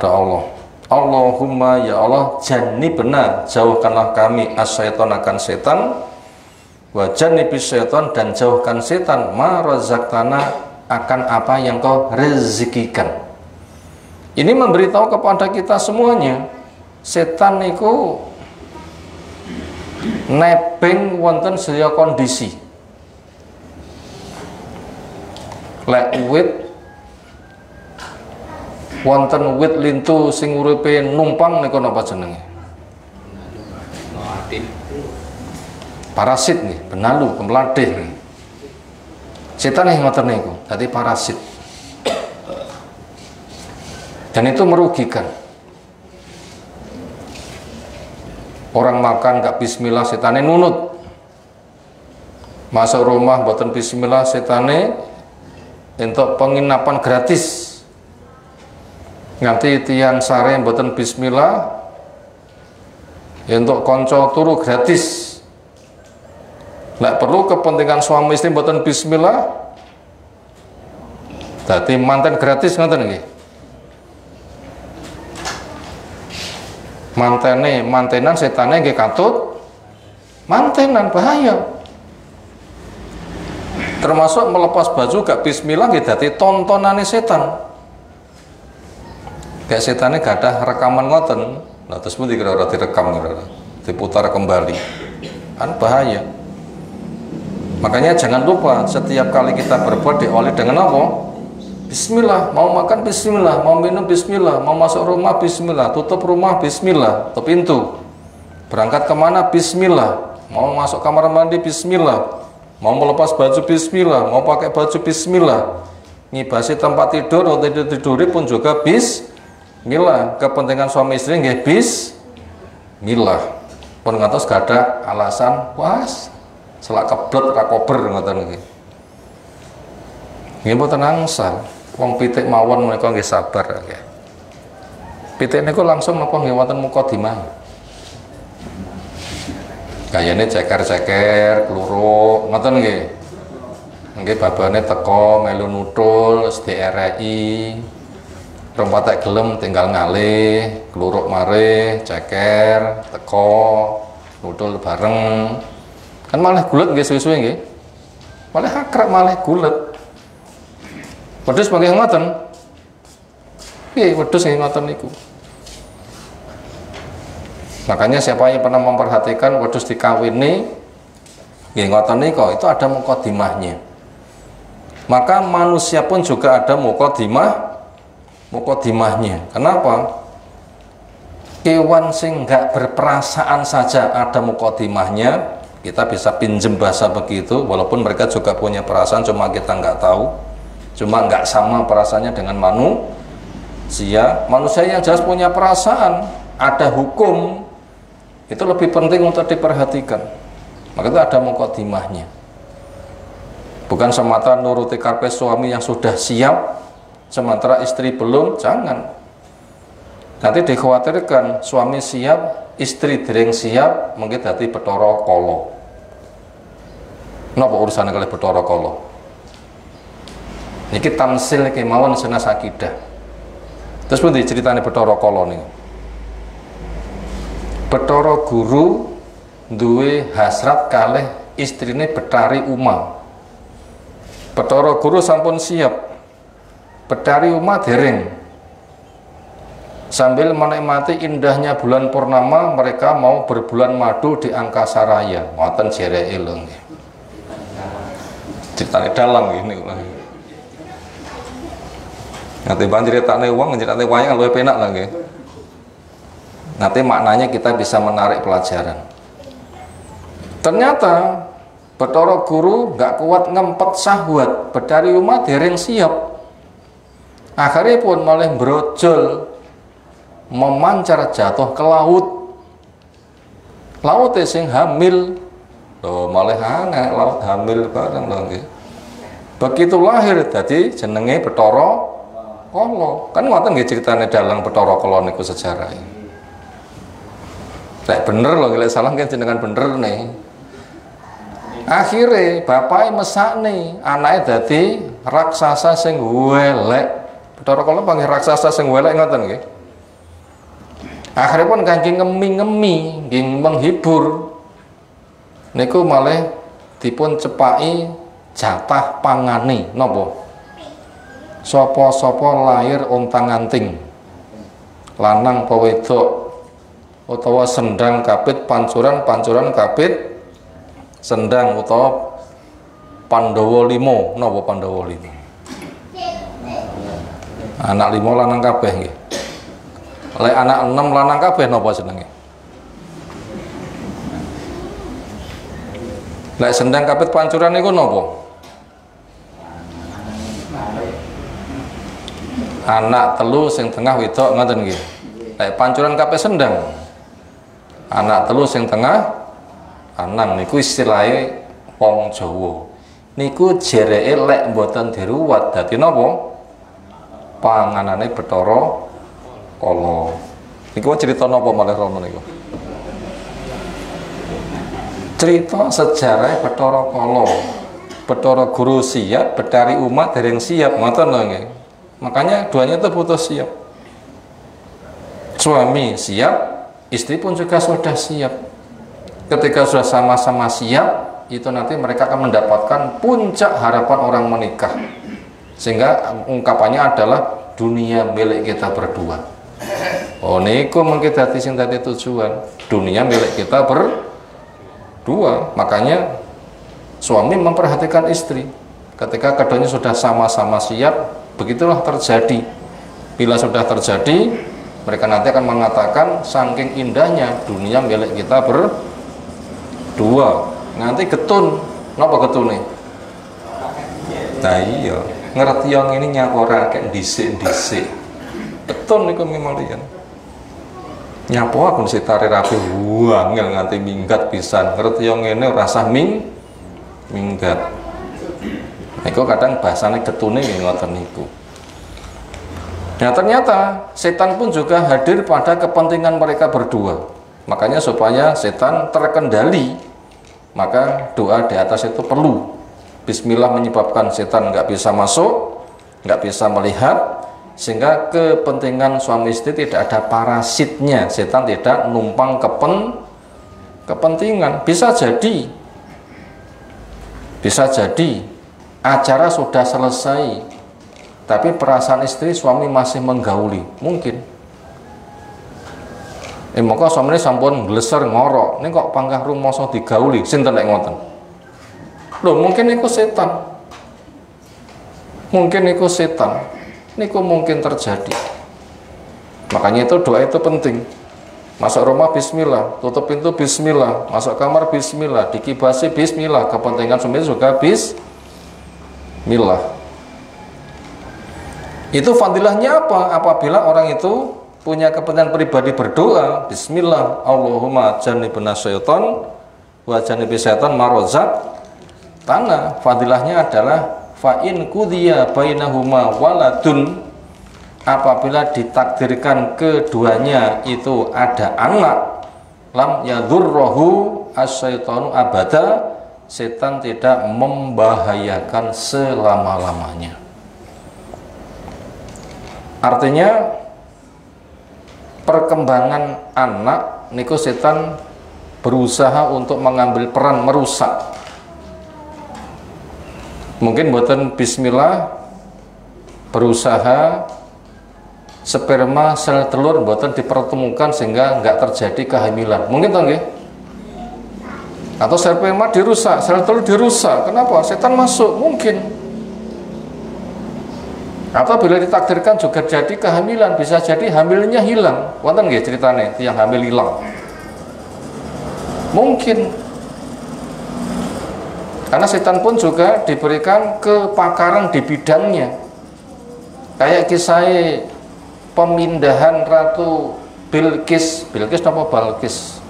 Allah. Allahumma ya Allah jannibna, jauhkanlah kami asyaiton akan setan, wa jannibis syaiton, dan jauhkan setan, ma razaqtana, akan apa yang kau rezekikan. Ini memberitahu kepada kita semuanya, setan itu nebeng wonten sedaya kondisi. Lek wit wonten wit lintu sing uripe numpang niku napa jenenge? Parasit nih, benalu, pemeladeh nih. Setan yang ngoten niku, dadi parasit. Dan itu merugikan. Orang makan gak bismillah, setane nunut. Masuk rumah boten bismillah, setane untuk penginapan gratis. Nganti tiang sare boten bismillah, untuk konco turu gratis. Lek perlu kepentingan suami istri boten bismillah, dadi manten gratis ngoten nggih. Mantenan setane nggih katut mantenan, bahaya. Termasuk melepas baju gak bismillah nggih dadi tontonane setan. Kayak setannya gak ada rekaman ngoten. Nah terus pun dikira-kira direkam, diputar kembali, kan bahaya. Makanya jangan lupa setiap kali kita berbuat diawali dengan apa? Bismillah. Mau makan bismillah, mau minum bismillah, mau masuk rumah bismillah, tutup rumah bismillah, tutup pintu. Berangkat kemana bismillah, mau masuk kamar mandi bismillah, mau melepas baju bismillah, mau pakai baju bismillah, ngibasi tempat tidur atau tiduri pun juga bismillah. Kepentingan suami istri nggih bismillah. Pun ngantos gak ada alasan was selak keblot ra kober ngoten nggih. Nggih mboten angsal. Wong pitik mawon menika nggih sabar nggih. Pitik niku langsung napa nggih wonten mukadimah. Gayane ceker-ceker, kluruk, ngoten nggih. Nggih babane teko melu nutul, SDRI. Rompatek gelem tinggal ngalih, kluruk mare, ceker, teko, nutul bareng. Kan malah gulet nggih suwe-suwe nggih. Malah akrab malah gulet. Wedhus mangke ngoten. Nggih, wedhus nggih ngoten niku. Makanya siapa yang pernah memperhatikan wedhus dikawini nggih ngoten niku, itu ada mukadimahnya. Maka manusia pun juga ada mukadimahnya. Kenapa? Kewan sing enggak berperasaan saja ada mukadimahnya. Kita bisa pinjem bahasa begitu, walaupun mereka juga punya perasaan, cuma kita nggak tahu. Cuma nggak sama perasaannya dengan manusia. Manusia yang jelas punya perasaan, ada hukum, itu lebih penting untuk diperhatikan. Maka itu ada mukadimahnya. Bukan semata nuruti karpe suami yang sudah siap, sementara istri belum, jangan. Nanti dikhawatirkan suami siap, istri dereng siap, mungkin dadi Bathara Kala. Napa urusannya kali Bathara Kala? Niki tamsil kemawon senas akidah. Terus pun diceritani Bathara Kala niku. Bathara Guru duwe hasrat kalih istrine Betari Uma. Bathara Guru sampun siap. Betari Uma dereng. Sambil menikmati indahnya bulan purnama, mereka mau berbulan madu di angkasa raya. Ngoten jereke lho nggih. Ceritane dalam gini ulah. Nanti banjir ceritane wong, ceritane wayang luwih penak lah nggih. Nanti maknanya kita bisa menarik pelajaran. Ternyata Bathara Guru nggak kuat ngempet syahwat, Betari Uma dereng siap. Akhirnya pun malah brojol, memancar jatuh ke laut. laut sing hamil. Loh, malah aneh laut hamil bareng lho nggih. Begitu lahir dadi jenenge Bathara Kala. Kan ngoten nggih critane dalang Bathara Kala niku sejarahnya. Lek bener lho, lek salah kan jenengan bener nih. Akhirnya bapaknya mesakne anake dadi raksasa sing welek. Bathara Kala panggih raksasa sing welek ngoten nggih. Akhirnya pun kangge ngemi-ngemi, nggih menghibur. Niku malah dipun cepaki jatah pangane napa? Sapa-sapa lahir ontang-anting. Lanang apa wedok utawa sendang kapit pancuran kapit sendang utawa Pandhawa 5 napa Pandhawa 5? Anak 5 lanang kabeh nggih. Lek anak 6 lanang kabeh napa jenenge? Lek sendang kapit pancuran niku napa? Anak telu sing tengah wedok ngoten nggih. Lek pancuran kapit sendang. Anak telu sing tengah lanang niku istilahnya wong Jawa. Niku jereke lek mboten diruwat dadi napa? Panganane Bathara Kala. Niku cerita napa malih rono niku? Cerita sejarah Bathara Kala. Bathara Guru siap, Betari umat dereng siap, ngoten lho nggih. Makanya duanya itu butuh siap. Suami siap, istri pun juga sudah siap. Ketika sudah sama-sama siap, itu nanti mereka akan mendapatkan puncak harapan orang menikah. Sehingga ungkapannya adalah dunia milik kita berdua. Oh niku mungkin dadi sing dadi tujuan. Dunia milik kita berdua. Makanya suami memperhatikan istri. Ketika keduanya sudah sama-sama siap, begitulah terjadi. Bila sudah terjadi, mereka nanti akan mengatakan saking indahnya dunia milik kita berdua. Nanti getun, napa getune? Nah iya, ngerti yang ini nyapora kayak dhisik-dhisik. Getun niku mimalian. Nyapo aku mesti tarik rapi wangel nganti minggat pisan. Ngerti yang ini rasa minggat. Niku kadang bahasane getune nggih ngoten niku. Nah ternyata setan pun juga hadir pada kepentingan mereka berdua. Makanya supaya setan terkendali, maka doa di atas itu perlu. Bismillah menyebabkan setan nggak bisa masuk, nggak bisa melihat, sehingga kepentingan suami istri tidak ada parasitnya. Setan tidak numpang kepentingan. Bisa jadi acara sudah selesai, tapi perasaan istri suami masih menggauli, mungkin. Maka suami sampun gleser ngorok, ini kok panggah rumoso digauli, sinten lek ngoten. Loh, mungkin itu setan. Niku mungkin terjadi. Makanya itu doa itu penting. Masuk rumah bismillah, tutup pintu bismillah, masuk kamar bismillah, dikibasi bismillah, kepentingan suami juga bismillah. Itu fadilahnya apa? Apabila orang itu punya kepentingan pribadi berdoa, bismillah, Allahumma jannibna syaitan wa jannibi syaitan marozak tanah. Fadilahnya adalah fa in qudiya bainahuma waladun, apabila ditakdirkan keduanya itu ada anak, lam yadurruhu asyaitanu abada, setan tidak membahayakan selama-lamanya. Artinya perkembangan anak niku setan berusaha untuk mengambil peran merusak. Mungkin buatan bismillah berusaha sperma sel telur buatan dipertemukan sehingga nggak terjadi kehamilan. Mungkin toh nggih? Atau sperma dirusak, sel telur dirusak. Kenapa? Setan masuk, mungkin. Atau bila ditakdirkan juga jadi kehamilan, bisa jadi hamilnya hilang. Wonten nggih ceritane yang hamil hilang? Mungkin. Karena setan pun juga diberikan kepakaran di bidangnya. Kayak kisah pemindahan Ratu Bilqis apa Balqis?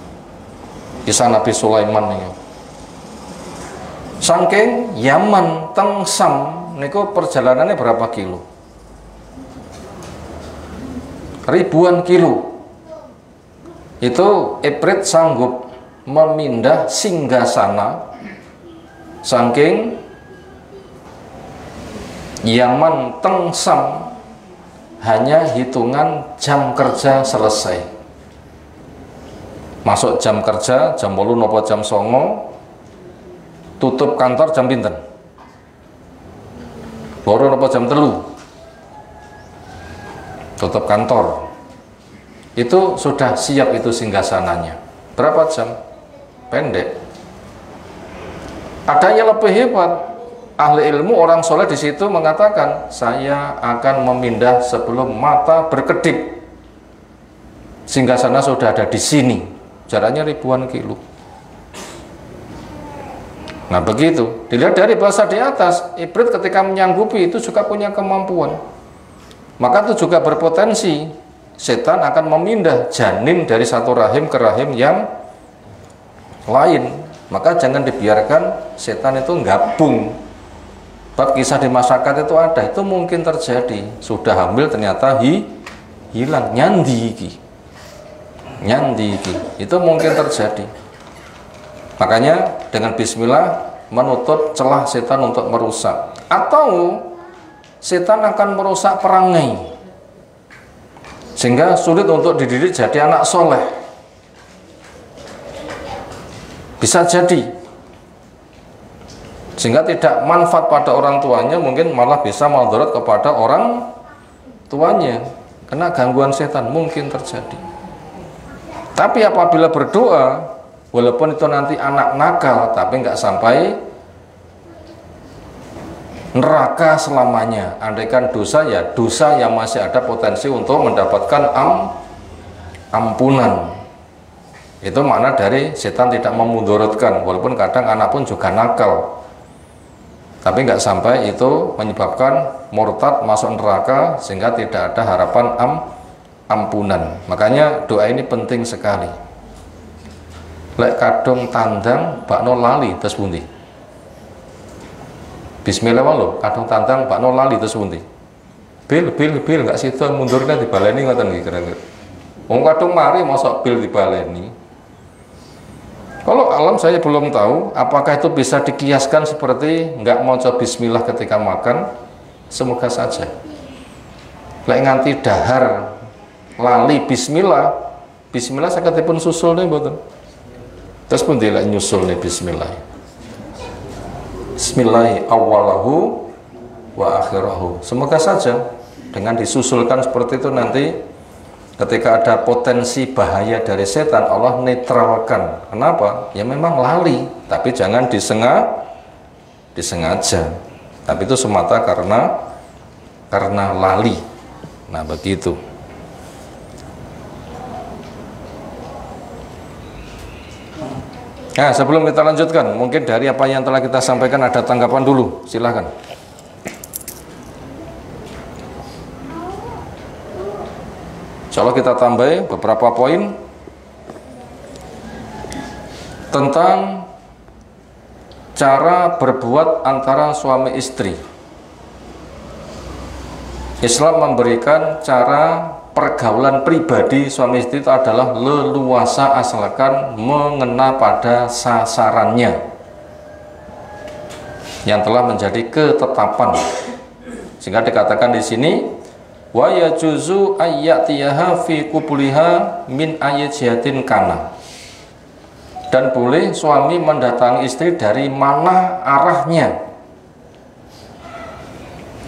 Kisah Nabi Sulaiman niku. Saking Yaman teng Sam niku perjalanannya berapa kilo? Ribuan kilo. Itu Ibrit sanggup memindah singgasana saking Yaman teng Sam hanya hitungan jam kerja selesai. Masuk jam kerja jam 8 napa jam 9, tutup kantor jam pinten? Loro napa jam 3? Tutup kantor. Itu sudah siap itu singgasananya. Berapa jam? Pendek. Ada yang lebih hebat. Ahli ilmu orang soleh di situ mengatakan, saya akan memindah sebelum mata berkedip. Singgasana sudah ada di sini. Jaraknya ribuan kilo. Nah begitu. Dilihat dari bahasa di atas, Ibrit ketika menyanggupi itu juga punya kemampuan. Maka itu juga berpotensi setan akan memindah janin dari satu rahim ke rahim yang lain. Maka jangan dibiarkan setan itu gabung. Bab kisah di masyarakat itu ada, itu mungkin terjadi. Sudah hamil ternyata hilang, nyandi iki. Itu mungkin terjadi. Makanya dengan bismillah menutup celah setan untuk merusak. Atau setan akan merusak perangai, sehingga sulit untuk dididik jadi anak soleh. Bisa jadi. Sehingga tidak manfaat pada orang tuanya, mungkin malah bisa mudarat kepada orang tuanya. Kena gangguan setan mungkin terjadi. Tapi apabila berdoa, walaupun itu nanti anak nakal, tapi nggak sampai neraka selamanya. Andaikan dosa, ya dosa yang masih ada potensi untuk mendapatkan ampunan. Itu makna dari setan tidak memudaratkan, walaupun kadang anak pun juga nakal. Tapi nggak sampai itu menyebabkan murtad masuk neraka sehingga tidak ada harapan ampunan. Makanya doa ini penting sekali. Lek kadung tandang bakno lali terus pundi? Bismillah wae kadung tandang bakno lali terus pundi? Bil nggak situ mundurnya dibaleni ngoten nggih kira-kira. Wong kadung mari mosok bil dibaleni. Kalau alam saya belum tahu apakah itu bisa dikiaskan seperti nggak mau coba bismillah ketika makan. Semoga saja. Lek nganti dahar lali bismillah sakitipun susul nih mboten. Terus pun dilek nyusul nih bismillah. Bismillahi awwalahu wa akhirahu. Semoga saja dengan disusulkan seperti itu nanti ketika ada potensi bahaya dari setan, Allah netralkan. Kenapa? Ya memang lali, tapi jangan disengaja. Tapi itu semata karena lali. Nah begitu. Nah sebelum kita lanjutkan, mungkin dari apa yang telah kita sampaikan ada tanggapan dulu, silahkan. Insya Allah kita tambah beberapa poin tentang cara berbuat antara suami istri. Islam memberikan cara pergaulan pribadi suami istri itu adalah leluasa asalkan mengena pada sasarannya yang telah menjadi ketetapan. Sehingga dikatakan di sini wa yajuzu ayyatiyaha fi qubliha min ayyatin kana, dan boleh suami mendatangi istri dari mana arahnya,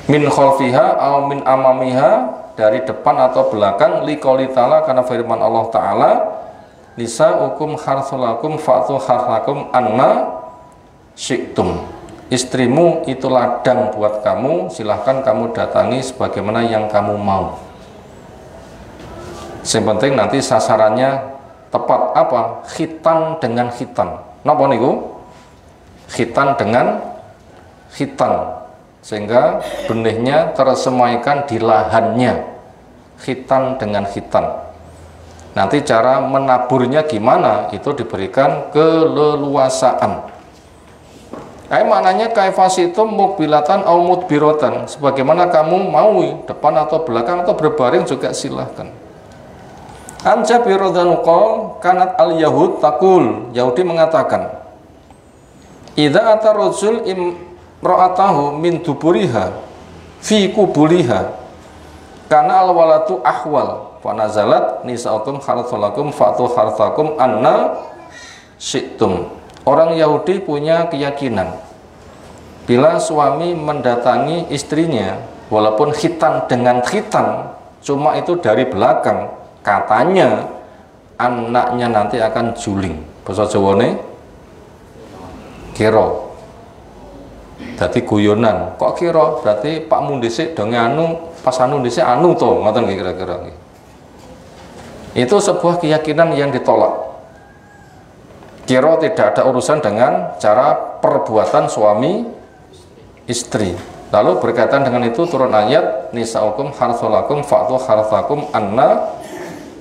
min khalfiha atau min amamiha, dari depan atau belakang, liqouli ta'ala, karena firman Allah Ta'ala, nisa'ukum harthulakum fa'tu harthakum anna syi'tum, istrimu itu ladang buat kamu, silahkan kamu datangi sebagaimana yang kamu mau. Yang penting nanti sasarannya tepat. Apa? Khitan dengan khitan. Napa niku? Khitan dengan khitan, sehingga benihnya tersemaikan di lahannya. Khitan dengan khitan. Nanti cara menaburnya gimana itu diberikan keleluasaan. Maknanya kaifasitum mukbilatan au mudbiratan, sebagaimana kamu mau depan atau belakang atau berbaring juga silahkan. An Jabir radhiyallahu anhu kanat al yahud taqul, Yahudi mengatakan, idza ata rajul imra'atahu min duburiha fi kubuliha kana al walatu ahwal fa nazalat nisaukum kharthalakum fatu kharthakum anna syi'tum. Orang Yahudi punya keyakinan bila suami mendatangi istrinya walaupun khitan dengan khitan, cuma itu dari belakang, katanya anaknya nanti akan juling. Basa Jawane kira. Dadi guyonan. Kok kira? Berarti Pak Mundisik dong anu, pas anu dhisik anu to, ngoten kira-kira. Itu sebuah keyakinan yang ditolak. Kira tidak ada urusan dengan cara perbuatan suami istri. Lalu berkaitan dengan itu turun ayat nisaukum harthulakum fa'tu harthakum anna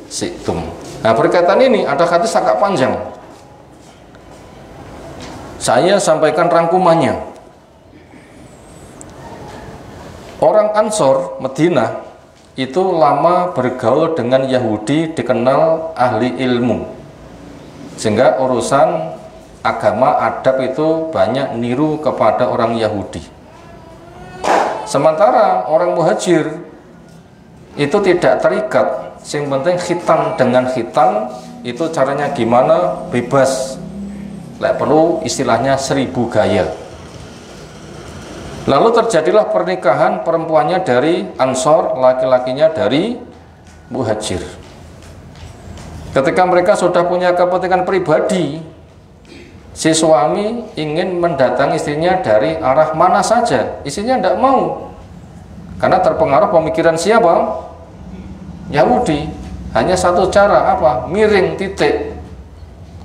syi'tum. Nah, berkaitan ini ada hadis agak panjang. Saya sampaikan rangkumannya. Orang Ansor Madinah itu lama bergaul dengan Yahudi, dikenal ahli ilmu, sehingga urusan agama adab itu banyak niru kepada orang Yahudi. Sementara orang Muhajir itu tidak terikat, yang penting khitan dengan khitan, itu caranya gimana bebas, lek perlu istilahnya 1000 gaya. Lalu terjadilah pernikahan, perempuannya dari Ansor, laki-lakinya dari Muhajir. Ketika mereka sudah punya kepentingan pribadi, si suami ingin mendatangi istrinya dari arah mana saja, istrinya tidak mau, karena terpengaruh pemikiran siapa? Yahudi. Hanya satu cara, apa? Miring titik.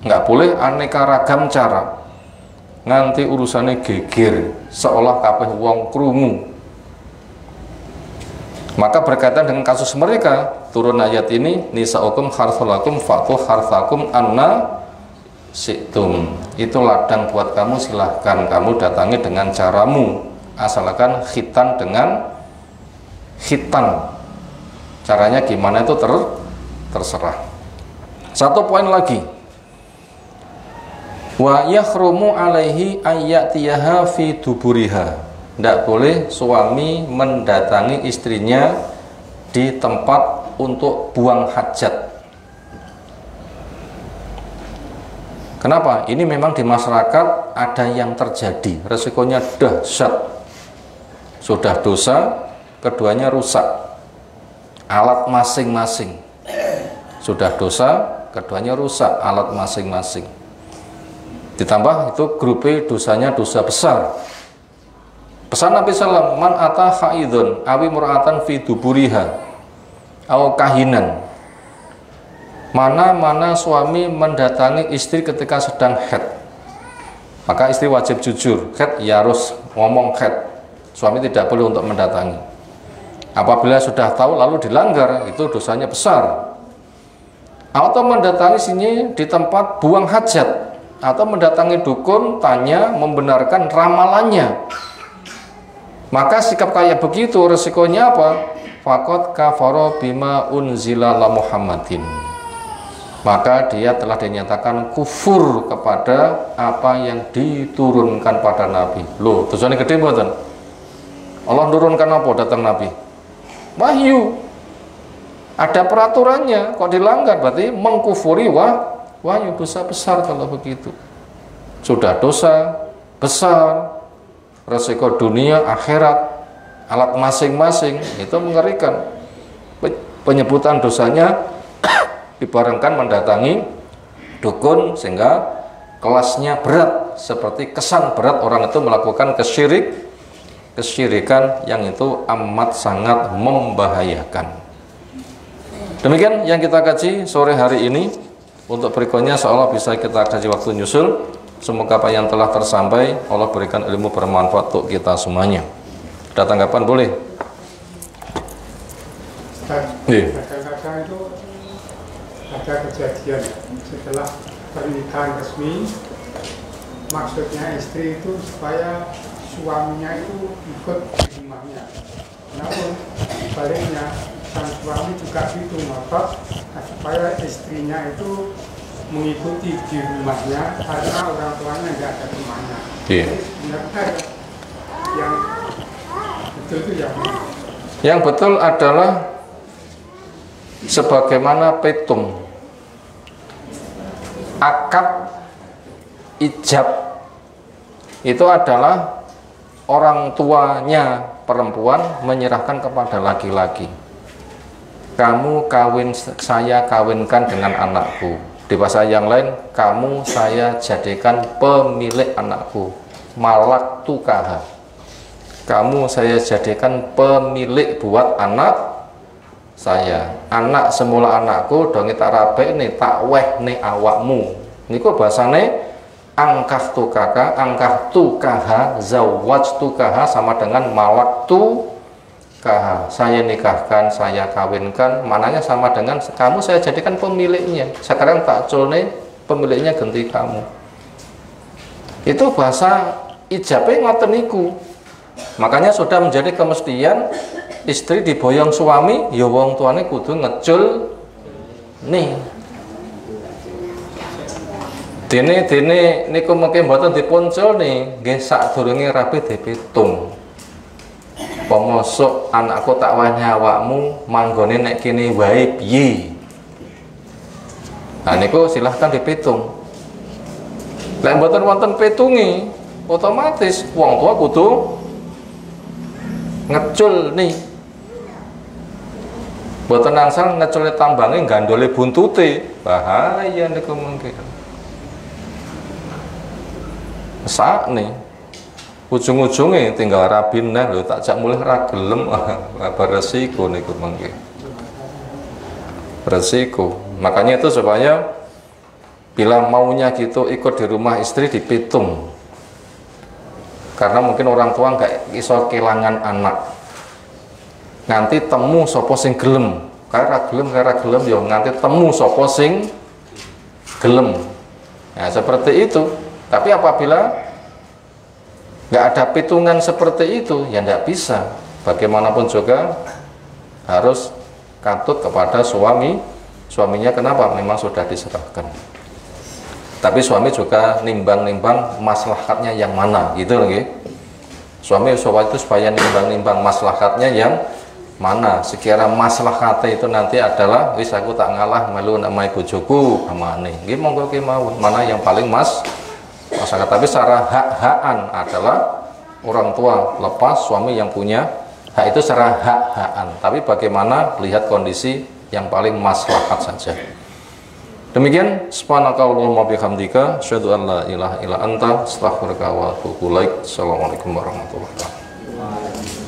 Nggak boleh aneka ragam cara. Nanti urusannya geger, seolah kabeh wong krungu. Maka berkaitan dengan kasus mereka, turun ayat ini, nisaukum harthulakum fatu harthakum anna syi'tum. Itu ladang buat kamu, silahkan kamu datangi dengan caramu, asalkan khitan dengan khitan. Caranya gimana itu terserah. Satu poin lagi, wa yakhrumu alaihi ayyatiyaha fi duburiha. Tidak boleh suami mendatangi istrinya di tempat untuk buang hajat. Kenapa? Ini memang di masyarakat ada yang terjadi, resikonya dahsyat. Sudah dosa, keduanya rusak, alat masing-masing. Sudah dosa, keduanya rusak, alat masing-masing. Ditambah itu grupe dosanya dosa besar. Pesan Nabi SAW, man ata haidun awi mura'atan fi duburiha au kahinan. Mana suami mendatangi istri ketika sedang haid, maka istri wajib jujur. Haid ya harus ngomong haid. Suami tidak boleh untuk mendatangi. Apabila sudah tahu lalu dilanggar, itu dosanya besar. Atau mendatangi sini di tempat buang hajat, atau mendatangi dukun, tanya, membenarkan ramalannya. Maka sikap kayak begitu resikonya apa? Faqad kafara bima unzila la Muhammadin. Maka dia telah dinyatakan kufur kepada apa yang diturunkan pada Nabi. Loh, tujuannya gede mboten? Allah turunkan apa datang Nabi? Wahyu. Ada peraturannya, kok dilanggar berarti mengkufuri wahyu, dosa besar kalau begitu. Sudah dosa besar, resiko dunia akhirat, alat masing-masing, itu mengerikan. Penyebutan dosanya dibarengkan mendatangi dukun, sehingga kelasnya berat, seperti kesan berat orang itu melakukan kesyirikan yang itu amat sangat membahayakan. Demikian yang kita kaji sore hari ini. Untuk berikutnya seolah bisa kita kaji waktu nyusul. Semoga apa yang telah tersampai Allah berikan ilmu bermanfaat untuk kita semuanya. Ada tanggapan boleh? Kadang-kadang itu ada kejadian setelah pernikahan resmi, maksudnya istri itu supaya suaminya itu ikut di rumahnya. Namun sebaliknya sang suami juga gitu ngotot supaya istrinya itu mengikuti di rumahnya karena orang tuanya nggak ada temannya. Iya. Sebenarnya yang betul itu yang mana? Yang betul adalah sebagaimana petung, akad ijab itu adalah orang tuanya perempuan menyerahkan kepada laki-laki. Kamu kawin, saya kawinkan dengan anakku. Di bahasa yang lain, kamu saya jadikan pemilik anakku. Malak tukaha. Kamu saya jadikan pemilik buat anak saya. Anak semula anakku, dong tak rabe nih, tak weh nih awakmu. Niku bahasane angkah tukaha, zawaj tukaha sama dengan malak tukaha. Saya nikahkan, saya kawinkan, mananya sama dengan kamu saya jadikan pemiliknya. Sekarang tak culne pemiliknya ganti kamu. Itu bahasa ijabnya ngoten niku. Makanya sudah menjadi kemestian istri diboyong suami, ya wong tuane kudu ngecul nih. Dene niku mungkin mboten dipuncul nih, nggih sadurunge rapi dipitung. Pemosok anakku tak wani awakmu, manggone nek kene wae piye. Nah niku silahkan dipitung. Lek mboten wonten pitungi, otomatis wong tua kudu ngecul nih. Mboten angsal ngecule tambange gandole buntute, bahaya niku mungkin. Sak nih ujung-ujungnya tinggal rabin nah lho tak jak mulih ra gelem apa resiko niku mangke. Resiko. Makanya itu supaya bila maunya gitu ikut di rumah istri dipitung. Karena mungkin orang tua nggak iso kelangan anak. Nanti temu sapa sing gelem. Kaya ra gelem ya nganti temu sapa sing gelem. Nah, seperti itu. Tapi apabila nggak ada pitungan seperti itu, ya nggak bisa. Bagaimanapun juga harus katut kepada suaminya. Kenapa? Memang sudah diserahkan. Tapi suami juga nimbang-nimbang maslahatnya yang mana, gitu loh. Suami itu supaya nimbang-nimbang maslahatnya yang mana. Sekira maslahatnya itu nanti adalah wis aku tak ngalah melu nama bojoku amane. Nggih monggo ki mawon. Mana yang paling masyarakat. Tapi secara hak-hakan adalah orang tua lepas suami yang punya hak itu secara hak-hakan. Tapi bagaimana lihat kondisi yang paling maslahat saja. Demikian, subhanakallahumma bihamdika asyhadu an la ilaha illa anta astaghfiruka wa atubu ilaik. Assalamualaikum warahmatullahi wabarakatuh.